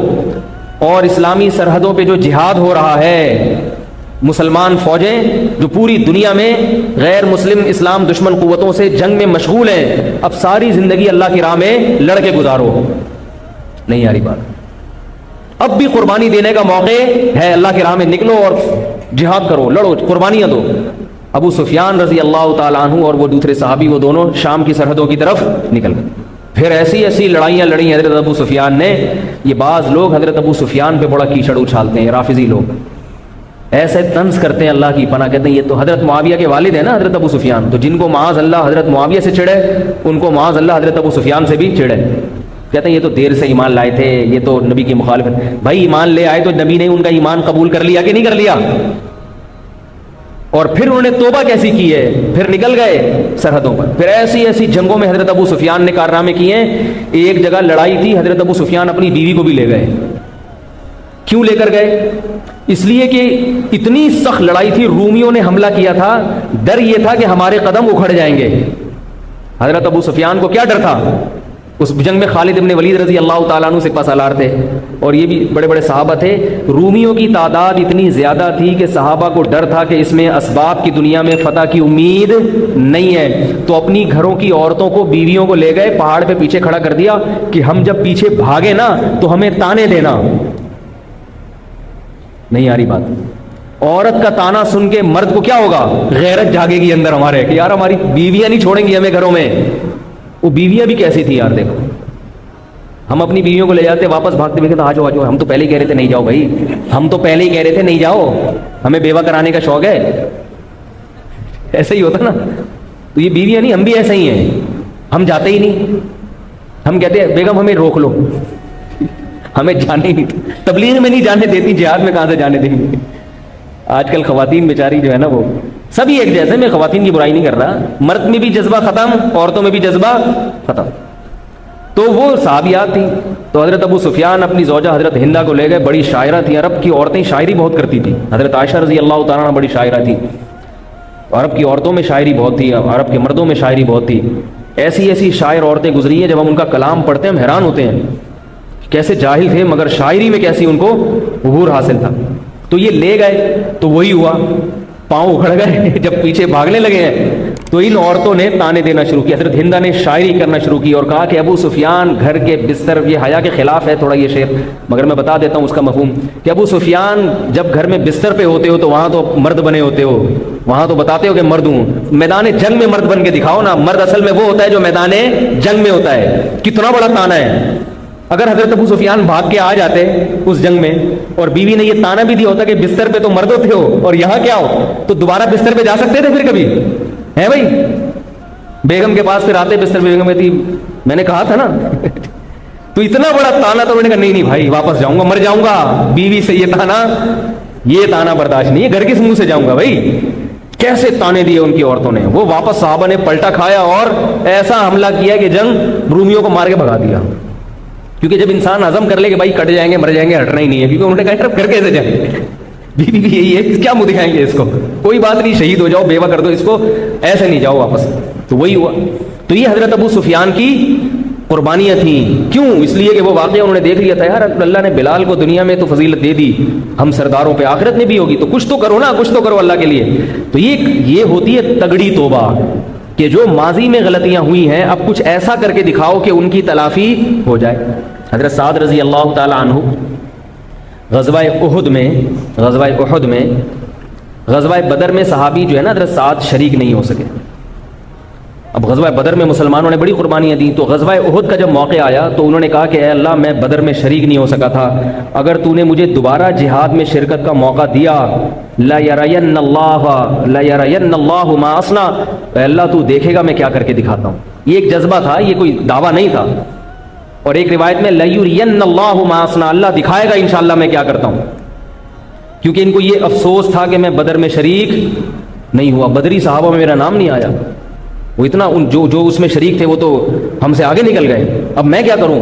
اور اسلامی سرحدوں پہ جو جہاد ہو رہا ہے، مسلمان فوجیں جو پوری دنیا میں غیر مسلم اسلام دشمن قوتوں سے جنگ میں مشغول ہیں، اب ساری زندگی اللہ کی راہ میں لڑ کے گزارو۔ نہیں آ رہی بات؟ اب بھی قربانی دینے کا موقع ہے، اللہ کی راہ میں نکلو اور جہاد کرو، لڑو، قربانیاں دو۔ ابو سفیان رضی اللہ تعالیٰ عنہ اور وہ دوسرے صحابی وہ دونوں شام کی سرحدوں کی طرف نکل گئے۔ پھر ایسی لڑائیاں لڑی حضرت ابو سفیان نے۔ یہ بعض لوگ حضرت ابو سفیان پہ بڑا کیچڑ اچھالتے ہیں، رافضی لوگ ایسے طنز کرتے ہیں اللہ کی پناہ، کہتے ہیں یہ تو حضرت معاویہ کے والد ہیں نا حضرت ابو سفیان، تو جن کو معاذ اللہ حضرت معاویہ سے چڑھے ان کو معاذ اللہ حضرت ابو سفیان سے بھی چڑھے۔ کہتے ہیں یہ تو دیر سے ایمان لائے تھے، یہ تو نبی کی مخالفت۔ بھائی ایمان لے آئے تو نبی نے ان کا ایمان قبول کر لیا کہ نہیں کر لیا؟ اور پھر انہوں نے توبہ کیسی کی ہے، پھر نکل گئے سرحدوں پر۔ پھر ایسی جنگوں میں حضرت ابو سفیان نے کارنامے کیے ہیں۔ ایک جگہ لڑائی تھی، حضرت ابو سفیان اپنی بیوی کو بھی لے گئے۔ کیوں لے کر گئے؟ اس لیے کہ اتنی سخت لڑائی تھی، رومیوں نے حملہ کیا تھا، ڈر یہ تھا کہ ہمارے قدم اکھڑ جائیں گے۔ حضرت ابو سفیان کو کیا ڈر تھا؟ اس جنگ میں خالد ابن ولید رضی اللہ تعالیٰ عنہ سپہ سالار تھے، اور یہ بھی بڑے بڑے صحابہ تھے۔ رومیوں کی تعداد اتنی زیادہ تھی کہ صحابہ کو ڈر تھا کہ اس میں اسباب کی دنیا میں فتح کی امید نہیں ہے، تو اپنی گھروں کی عورتوں کو، بیویوں کو لے گئے، پہاڑ پہ پیچھے کھڑا کر دیا کہ ہم جب پیچھے بھاگے نا تو ہمیں تانے دینا۔ نہیں آ رہی بات؟ عورت کا تانا سن کے مرد کو کیا ہوگا؟ غیرت جاگے گی اندر ہمارے کہ یار ہماری بیویاں نہیں چھوڑیں گی ہمیں گھروں میں۔ وہ بیویاں بھی کیسی تھی یار، دیکھو ہم اپنی بیویوں کو لے جاتے واپس بھاگتے ہوئے کہتے آجو آجو، ہم تو پہلے ہی کہہ رہے تھے نہیں جاؤ بھائی، ہم تو پہلے ہی کہہ رہے تھے نہیں جاؤ، ہمیں بیوہ کرانے کا شوق ہے۔ ایسا ہی ہوتا نا، تو یہ بیویاں نہیں، ہم بھی ایسے ہی ہیں، ہم جاتے ہی نہیں، ہم کہتے ہیں بیگم ہمیں روک لو، ہمیں جانے نہیں، تبلیغ میں نہیں جانے دیتی، جہاد میں کہاں سے جانے دیں گے۔ آج کل خواتین بیچاری جو ہے نا وہ سبھی ایک جیسے، میں خواتین کی برائی نہیں کر رہا، مرد میں بھی جذبہ ختم، عورتوں میں بھی جذبہ ختم۔ تو وہ صحابیات تھیں، تو حضرت ابو سفیان اپنی زوجہ حضرت ہندہ کو لے گئے، بڑی شاعرہ تھی، عرب کی عورتیں شاعری بہت کرتی تھی، حضرت عائشہ رضی اللہ تعالیٰ عنہ بڑی شاعرہ تھی، عرب کی عورتوں میں شاعری بہت تھی، عرب کے مردوں میں شاعری بہت تھی۔ ایسی شاعر عورتیں گزری ہیں، جب ہم ان کا کلام پڑھتے ہیں ہم حیران ہوتے ہیں، کیسے جاہل تھے مگر شاعری میں کیسی ان کو عبور حاصل تھا۔ تو یہ لے گئے تو وہی ہوا، پاؤں اکھڑ گئے، جب پیچھے بھاگنے لگے ہیں تو ان عورتوں نے تانے دینا شروع کیا۔ حضرت ہندہ نے شاعری کرنا شروع کی اور کہا کہ ابو سفیان گھر کے بستر، یہ حیا کے خلاف ہے تھوڑا یہ شعر، مگر میں بتا دیتا ہوں اس کا مفہوم، کہ ابو سفیان جب گھر میں بستر پہ ہوتے ہو تو وہاں تو مرد بنے ہوتے ہو، وہاں تو بتاتے ہو کہ مرد ہوں، میدان جنگ میں مرد بن کے دکھاؤ نا۔ مرد اصل میں وہ ہوتا ہے جو میدان جنگ میں ہوتا ہے۔ کتنا بڑا تانا ہے، اگر حضرت ابو سفیان بھاگ کے آ جاتے اس جنگ میں اور بیوی نے یہ تانا بھی دیا ہوتا کہ بستر پہ تو مردو تھے ہو اور یہاں کیا ہو، تو دوبارہ بستر پہ جا سکتے تھے پھر کبھی؟ ہے بھائی، بیگم کے پاس پھر آتے بستر بیگم میں تھی، میں نے کہا تھا نا تو اتنا بڑا تانا، تو میں نے کہا نہیں بھائی واپس جاؤں گا، مر جاؤں گا، بیوی سے یہ تانا برداشت نہیں ہے، گھر کس منہ سے جاؤں گا بھائی؟ کیسے تانے دیے ان کی عورتوں نے، وہ واپس صحابہ نے پلٹا کھایا اور ایسا حملہ کیا کہ جنگ رومیوں کو مار کے بھگا دیا. کیونکہ جب انسان عزم کر لے کہ بھائی کٹ جائیں گے مر جائیں گے، ہٹنا ہی نہیں ہے، کیونکہ انہوں نے کہا گھر کیسے جائیں گے، بیوی بھی یہی ہے کیا منہ دکھائیں گے اس کو، کوئی بات نہیں شہید ہو جاؤ بیوہ کر دو اس کو، ایسے نہیں جاؤ واپس. تو وہی ہوا. تو یہ حضرت ابو سفیان کی قربانیاں تھیں. کیوں؟ اس لیے کہ وہ واقعہ انہوں نے دیکھ لیا تھا، یار اللہ نے بلال کو دنیا میں تو فضیلت دے دی، ہم سرداروں پہ آخرت میں بھی ہوگی، تو کچھ تو کرو نا، کچھ تو کرو اللہ کے لیے. تو یہ ہوتی ہے تگڑی توبہ، کہ جو ماضی میں غلطیاں ہوئی ہیں اب کچھ ایسا کر کے دکھاؤ کہ ان کی تلافی ہو جائے. حضرت سعد رضی اللہ تعالی عنہ غزوہ احد میں غزوہ بدر میں صحابی جو ہے نا حضرت سعد شریک نہیں ہو سکے. اب غزوہ بدر میں مسلمانوں نے بڑی قربانیاں دیں، تو غزوہ احد کا جب موقع آیا تو انہوں نے کہا کہ اے اللہ میں بدر میں شریک نہیں ہو سکا تھا، اگر تو نے مجھے دوبارہ جہاد میں شرکت کا موقع دیا لا یرین اللہ ما اصنع، اے اللہ تو دیکھے گا میں کیا کر کے دکھاتا ہوں. یہ ایک جذبہ تھا، یہ کوئی دعویٰ نہیں تھا. اور ایک روایت میں لیرین اللہ ما اصنع، اللہ دکھائے گا انشاءاللہ میں کیا کرتا ہوں. کیونکہ ان کو یہ افسوس تھا کہ میں بدر میں شریک نہیں ہوا، بدری صحابہ میں میرا نام نہیں آیا، وہ اتنا جو اس میں شریک تھے وہ تو ہم سے آگے نکل گئے، اب میں کیا کروں.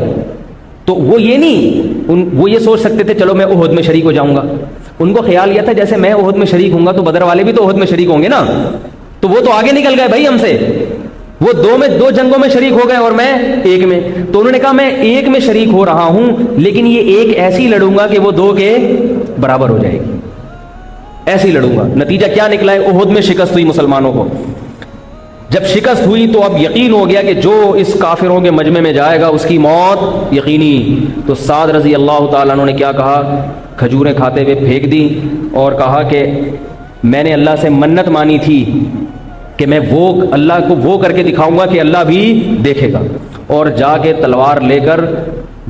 تو وہ یہ نہیں، وہ یہ سوچ سکتے تھے چلو میں احد میں شریک ہو جاؤں گا. ان کو خیال یہ تھا جیسے میں احد میں شریک ہوں گا تو بدر والے بھی تو احد میں شریک ہوں گے نا، تو وہ تو آگے نکل گئے بھائی ہم سے، وہ دو جنگوں میں شریک ہو گئے اور میں ایک میں. تو انہوں نے کہا میں ایک میں شریک ہو رہا ہوں لیکن یہ ایک ایسی لڑوں گا کہ وہ دو کے برابر ہو جائے گی، ایسی لڑوں گا. نتیجہ کیا نکلا ہے؟ احد میں شکست ہوئی مسلمانوں کو. جب شکست ہوئی تو اب یقین ہو گیا کہ جو اس کافروں کے مجمع میں جائے گا اس کی موت یقینی. تو سعد رضی اللہ تعالیٰ عنہ نے کیا کہا؟ کھجوریں کھاتے ہوئے پھینک دی اور کہا کہ میں نے اللہ سے منت مانی تھی کہ میں وہ اللہ کو وہ کر کے دکھاؤں گا کہ اللہ بھی دیکھے گا. اور جا کے تلوار لے کر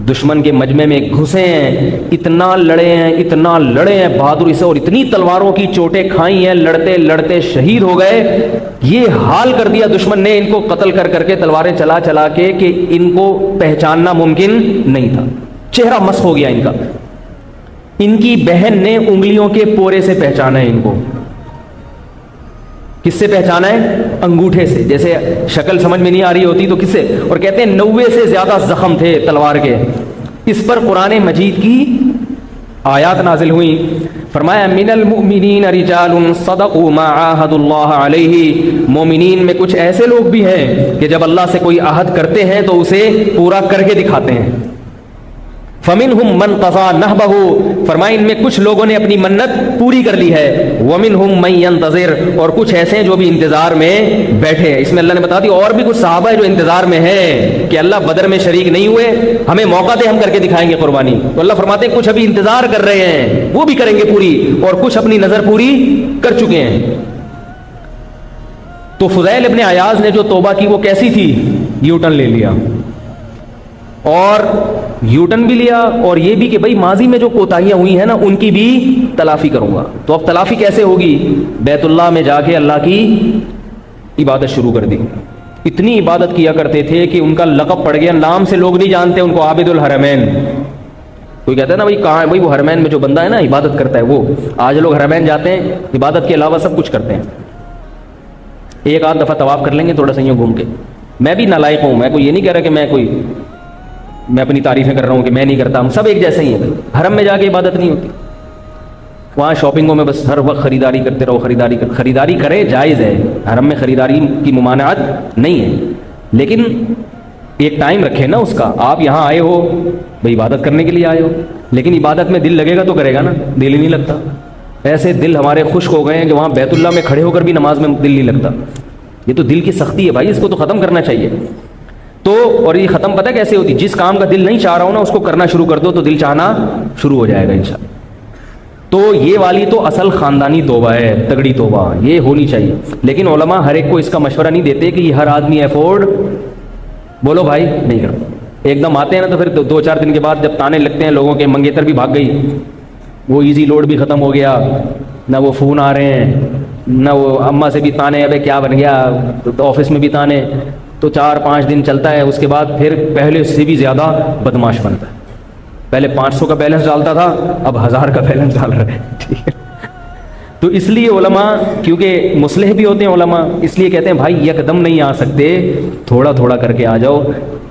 دشمن کے مجمع میں گھسے ہیں، اتنا لڑے ہیں بہادری سے، اور اتنی تلواروں کی چوٹیں کھائی ہیں، لڑتے لڑتے شہید ہو گئے. یہ حال کر دیا دشمن نے ان کو قتل کر کے تلواریں چلا کے کہ ان کو پہچاننا ممکن نہیں تھا، چہرہ مسخ ہو گیا ان کا. ان کی بہن نے انگلیوں کے پورے سے پہچانا ہے ان کو. کس سے پہچانا ہے؟ انگوٹھے سے. جیسے شکل سمجھ میں نہیں آ رہی ہوتی تو کس سے؟ اور کہتے ہیں 90 سے زیادہ زخم تھے تلوار کے. اس پر قرآن مجید کی آیات نازل ہوئی. فرمایا من المؤمنین رجال صدقوا ما عاہدوا اللہ علیہ، مومنین میں کچھ ایسے لوگ بھی ہیں کہ جب اللہ سے کوئی عہد کرتے ہیں تو اسے پورا کر کے دکھاتے ہیں. فمنہم من قضى نحبہ، فرمایا ان میں کچھ لوگوں نے اپنی منت پوری کر لی ہے. ومنہم من ينتظر، اور کچھ ایسے ہیں جو بھی انتظار میں بیٹھے ہیں. اس میں اللہ نے بتا دی اور بھی کچھ صحابہ ہیں جو انتظار میں ہیں کہ اللہ بدر میں شریک نہیں ہوئے، ہمیں موقع دے ہم کر کے دکھائیں گے قربانی. تو اللہ فرماتے ہیں کچھ ابھی انتظار کر رہے ہیں وہ بھی کریں گے پوری، اور کچھ اپنی نظر پوری کر چکے ہیں. تو فضیل ابن عیاض نے جو توبہ کی وہ کیسی تھی؟ یو ٹرن لے لیا، اور یو ٹرن بھی لیا اور یہ بھی کہ بھائی ماضی میں جو کوتاہیاں ہوئی ہیں نا ان کی بھی تلافی کروں گا. تو اب تلافی کیسے ہوگی؟ بیت اللہ میں جا کے اللہ کی عبادت شروع کر دی. اتنی عبادت کیا کرتے تھے کہ ان کا لقب پڑ گیا، نام سے لوگ نہیں جانتے ان کو عابد الحرمین. کوئی کہتا ہے نا بھائی کہاں ہے بھائی وہ حرمین میں جو بندہ ہے نا عبادت کرتا ہے وہ. آج لوگ حرمین جاتے ہیں عبادت کے علاوہ سب کچھ کرتے ہیں. ایک آدھ دفعہ طواف کر لیں گے تھوڑا سا یوں گھوم کے. میں بھی نالائق ہوں، میں کوئی یہ نہیں کہہ رہا کہ میں اپنی تعریفیں کر رہا ہوں کہ میں نہیں کرتا، ہم سب ایک جیسے ہی ہیں. حرم میں جا کے عبادت نہیں ہوتی، وہاں شاپنگوں میں بس ہر وقت خریداری کرتے رہو. خریداری کرے جائز ہے، حرم میں خریداری کی ممانعت نہیں ہے، لیکن ایک ٹائم رکھے نا اس کا. آپ یہاں آئے ہو بھائی عبادت کرنے کے لیے آئے ہو، لیکن عبادت میں دل لگے گا تو کرے گا نا، دل ہی نہیں لگتا. ایسے دل ہمارے خشک ہو گئے ہیں کہ وہاں بیت اللہ میں کھڑے ہو کر بھی نماز میں دل نہیں لگتا. یہ تو دل کی سختی ہے بھائی، اس کو تو ختم کرنا چاہیے. تو اور یہ ختم پتہ کیسے ہوتی؟ جس کام کا دل نہیں چاہ رہا ہو نا اس کو کرنا شروع کر دو تو دل چاہنا شروع ہو جائے گا انشاءاللہ. تو یہ والی تو اصل خاندانی توبہ ہے، تگڑی توبہ، یہ ہونی چاہیے. لیکن علماء ہر ایک کو اس کا مشورہ نہیں دیتے کہ یہ ہر آدمی افورڈ بولو بھائی نہیں کرتا. ایک دم آتے ہیں نا تو پھر 2-4 دن کے بعد جب تانے لگتے ہیں لوگوں کے، منگیتر بھی بھاگ گئی، وہ ایزی لوڈ بھی ختم ہو گیا، نہ وہ فون آ رہے ہیں، نہ وہ اماں سے بھی تانے، ابے کیا بن گیا، آفس میں بھی تانے، تو 4-5 دن چلتا ہے، اس کے بعد پھر پہلے سے بھی زیادہ بدماش بنتا ہے. پہلے 500 کا بیلنس ڈالتا تھا، اب 1000 کا بیلنس ڈال رہا ہے. ٹھیک ہے، تو اس لیے علماء کیونکہ مصلح بھی ہوتے ہیں علماء، اس لیے کہتے ہیں بھائی یکدم نہیں آ سکتے، تھوڑا تھوڑا کر کے آ جاؤ.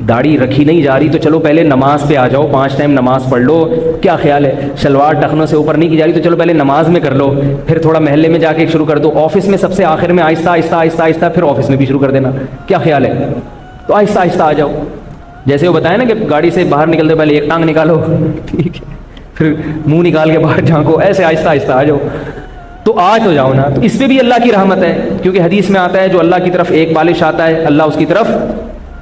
داڑھی رکھی نہیں جا رہی تو چلو پہلے نماز پہ آ جاؤ، 5 ٹائم نماز پڑھ لو. کیا خیال ہے، شلوار ٹخنوں سے اوپر نہیں کی جا رہی تو چلو پہلے نماز میں کر لو، پھر تھوڑا محلے میں جا کے شروع کر دو، آفس میں سب سے آخر میں آہستہ آہستہ آہستہ آہستہ پھر آفس میں بھی شروع کر دینا. کیا خیال ہے؟ تو آہستہ آہستہ آ جاؤ. جیسے وہ بتایا نا کہ گاڑی سے باہر نکلتے پہلے ایک ٹانگ نکالو، ٹھیک ہے، پھر منہ نکال کے باہر جھانکو، ایسے آہستہ آہستہ آ جاؤ. تو آج تو جاؤ نا. تو اس پہ بھی اللہ کی رحمت ہے، کیونکہ حدیث میں آتا ہے جو اللہ کی طرف ایک بالش آتا ہے اللہ اس کی طرف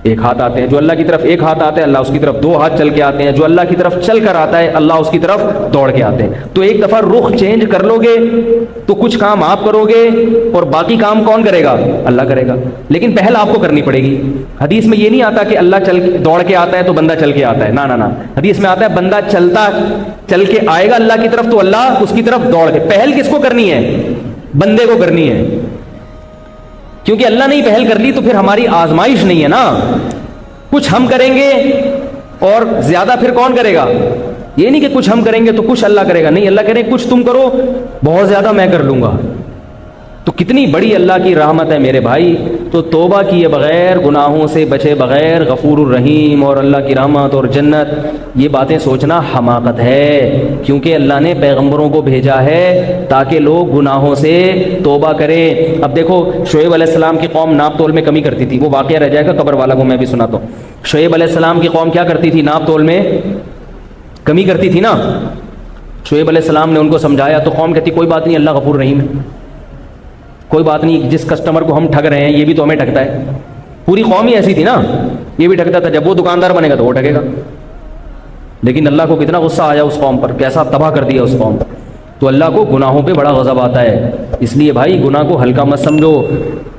ایک ہاتھ آتے ہیں، جو اللہ کی طرف ایک ہاتھ آتا ہے اللہ اس کی طرف 2 ہاتھ چل کے آتے ہیں، جو اللہ کی طرف چل کر آتا ہے اللہ اس کی طرف دوڑ کے آتے ہیں. تو ایک دفعہ رخ چینج کر لو گے تو کچھ کام آپ کرو گے اور باقی کام کون کرے گا؟ اللہ کرے گا. لیکن پہل آپ کو کرنی پڑے گی. حدیث میں یہ نہیں آتا کہ اللہ دوڑ کے آتا ہے تو بندہ چل کے آتا ہے، نہ. حدیث میں آتا ہے بندہ چل کے آئے گا اللہ کی طرف تو اللہ اس کی طرف دوڑ کے. پہل کس کو کرنی ہے؟ بندے کو کرنی ہے، کیونکہ اللہ نے ہی پہل کر لی تو پھر ہماری آزمائش نہیں ہے نا. کچھ ہم کریں گے اور زیادہ پھر کون کرے گا؟ یہ نہیں کہ کچھ ہم کریں گے تو کچھ اللہ کرے گا، نہیں، اللہ کرے کچھ تم کرو بہت زیادہ میں کر لوں گا. تو کتنی بڑی اللہ کی رحمت ہے میرے بھائی. تو توبہ کیے بغیر، گناہوں سے بچے بغیر غفور الرحیم اور اللہ کی رحمت اور جنت، یہ باتیں سوچنا حماقت ہے. کیونکہ اللہ نے پیغمبروں کو بھیجا ہے تاکہ لوگ گناہوں سے توبہ کریں. اب دیکھو شعیب علیہ السلام کی قوم ناپ تول میں کمی کرتی تھی، وہ واقعہ رہ جائے گا قبر والا کو میں بھی سناتا ہوں. شعیب علیہ السلام کی قوم کیا کرتی تھی؟ ناپ تول میں کمی کرتی تھی نا. شعیب علیہ السلام نے ان کو سمجھایا تو قوم کہتی کوئی بات نہیں، اللہ غفور رحیم ہے، کوئی بات نہیں، جس کسٹمر کو ہم ٹھگ رہے ہیں یہ بھی تو ہمیں ٹھگتا ہے. پوری قوم ہی ایسی تھی نا، یہ بھی ٹھگتا تھا. جب وہ دکاندار بنے گا تو وہ ٹھگے گا. لیکن اللہ کو کتنا غصہ آیا اس قوم پر، کیسا تباہ کر دیا اس قوم پر. تو اللہ کو گناہوں پہ بڑا غضب آتا ہے. اس لیے بھائی گناہ کو ہلکا مت سمجھو.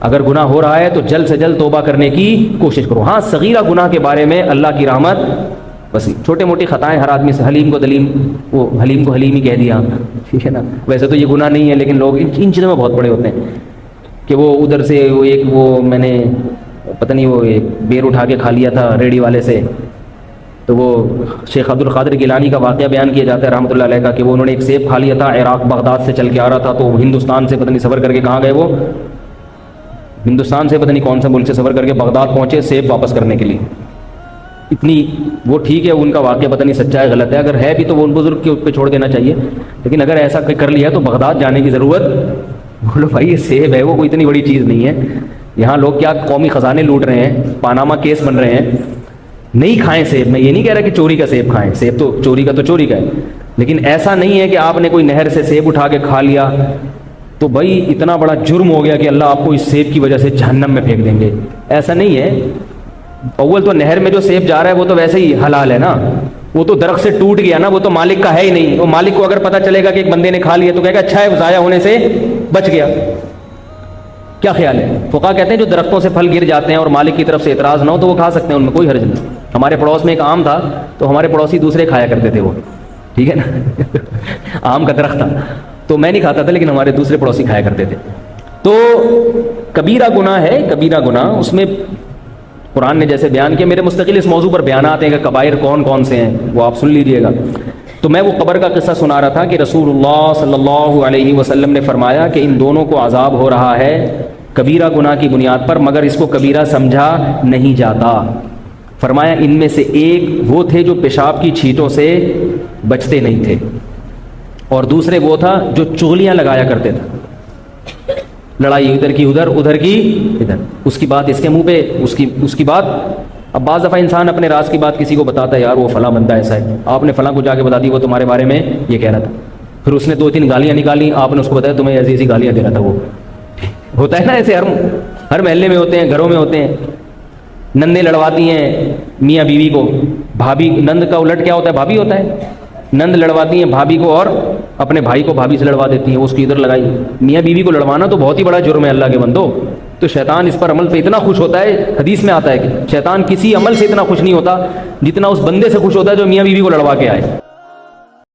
اگر گناہ ہو رہا ہے تو جلد سے جلد توبہ کرنے کی کوشش کرو. ہاں صغیرہ گناہ کے بارے میں اللہ کی رحمت بس، چھوٹے موٹی خطائیں ہر آدمی سے، حلیم کو دلیم، وہ حلیم کو حلیم ہی کہہ دیا، ٹھیک ہے نا. ویسے تو یہ گناہ نہیں ہے لیکن لوگ ان چیزوں میں بہت بڑے ہوتے ہیں کہ وہ ادھر سے وہ میں نے پتہ نہیں وہ ایک بیر اٹھا کے کھا لیا تھا ریڑھی والے سے. تو وہ شیخ عبد القادر گیلانی کا واقعہ بیان کیا جاتا ہے رحمۃ اللہ علیہ کا کہ وہ انہوں نے ایک سیب کھا لیا تھا، عراق بغداد سے چل کے آ رہا تھا، تو ہندوستان سے پتہ نہیں سفر کر کے کہاں گئے، وہ ہندوستان سے پتہ نہیں کون سا ملک سے سفر کر کے بغداد پہنچے سیب واپس کرنے کے لیے. اتنی وہ ٹھیک ہے ان کا واقعہ پتہ نہیں سچا ہے غلط ہے، اگر ہے بھی تو وہ ان بزرگ کے پہ چھوڑ دینا چاہیے. لیکن اگر ایسا کر لیا تو بغداد جانے کی ضرورت، بولو بھائی یہ سیب ہے، وہ کوئی اتنی بڑی چیز نہیں ہے. یہاں لوگ کیا قومی خزانے لوٹ رہے ہیں، پاناما کیس بن رہے ہیں. نہیں کھائیں سیب، میں یہ نہیں کہہ رہا کہ چوری کا سیب کھائیں، سیب تو چوری کا ہے، لیکن ایسا نہیں ہے کہ آپ نے کوئی نہر سے سیب اٹھا کے کھا لیا تو بھائی اتنا بڑا جرم ہو گیا کہ اللہ آپ کو اس سیب کی وجہ سے جہنم میں پھینک دیں گے. ایسا نہیں ہے. اول تو نہر میں جو سیب جا رہا ہے وہ تو ویسے ہی حلال ہے نا، وہ تو درخت سے ٹوٹ گیا نا، وہ تو مالک کا ہے ہی نہیں. وہ مالک کو اگر پتہ چلے گا کہ ایک بندے نے کھا لیا تو کہے گا اچھا ہے ضائع ہونے سے بچ گیا. کیا خیال ہے؟ فقہا کہتے ہیں جو درختوں سے پھل گر جاتے ہیں اور مالک کی طرف سے اعتراض نہ ہو تو وہ کھا سکتے ہیں، ان میں کوئی حرج نہیں. ہمارے پڑوس میں ایک آم تھا تو ہمارے پڑوسی دوسرے کھایا کرتے تھے وہ، ٹھیک ہے نا. آم کا درخت تھا تو میں نہیں کھاتا تھا لیکن ہمارے دوسرے پڑوسی کھایا کرتے تھے. تو کبیرہ گناہ ہے، کبیرہ گناہ، اس میں قرآن نے جیسے بیان کیا، میرے مستقل اس موضوع پر بیانات ہیں کہ کبائر کون کون سے ہیں، وہ آپ سن لیجئے گا. تو میں وہ قبر کا قصہ سنا رہا تھا کہ رسول اللہ صلی اللہ علیہ وسلم نے فرمایا کہ ان دونوں کو عذاب ہو رہا ہے کبیرہ گناہ کی بنیاد پر، مگر اس کو کبیرہ سمجھا نہیں جاتا. فرمایا ان میں سے ایک وہ تھے جو پیشاب کی چھینٹوں سے بچتے نہیں تھے، اور دوسرے وہ تھا جو چغلیاں لگایا کرتے تھے، لڑائی ادھر کی ادھر، ادھر کی ادھر، اس کی بات اس کے منہ پہ، اس کی بات. اب بعض دفعہ انسان اپنے راز کی بات کسی کو بتاتا ہے، یار وہ فلاں بندہ ایسا ہے، آپ نے فلاں کو جا کے بتا دی وہ تمہارے بارے میں یہ کہہ رہا تھا، پھر اس نے 2-3 گالیاں نکالی، آپ نے اس کو بتایا تمہیں ایسی ایسی گالیاں دے رہا تھا. وہ ہوتا ہے نا ایسے، ہر محلے میں ہوتے ہیں، گھروں میں ہوتے ہیں. نندیں لڑواتی ہیں میاں بیوی کو، بھابھی، نند کا الٹ کیا ہوتا ہے؟ بھابھی ہوتا ہے. نند لڑواتی ہیں بھابھی کو اور اپنے بھائی کو بھابھی سے لڑوا دیتی ہیں، اس کی ادھر لگائی. میاں بیوی کو لڑوانا تو بہت ہی بڑا جرم ہے اللہ کے بندو. تو شیطان اس پر عمل پہ اتنا خوش ہوتا ہے، حدیث میں آتا ہے کہ شیطان کسی عمل سے اتنا خوش نہیں ہوتا جتنا اس بندے سے خوش ہوتا ہے جو میاں بیوی کو لڑوا کے آئے۔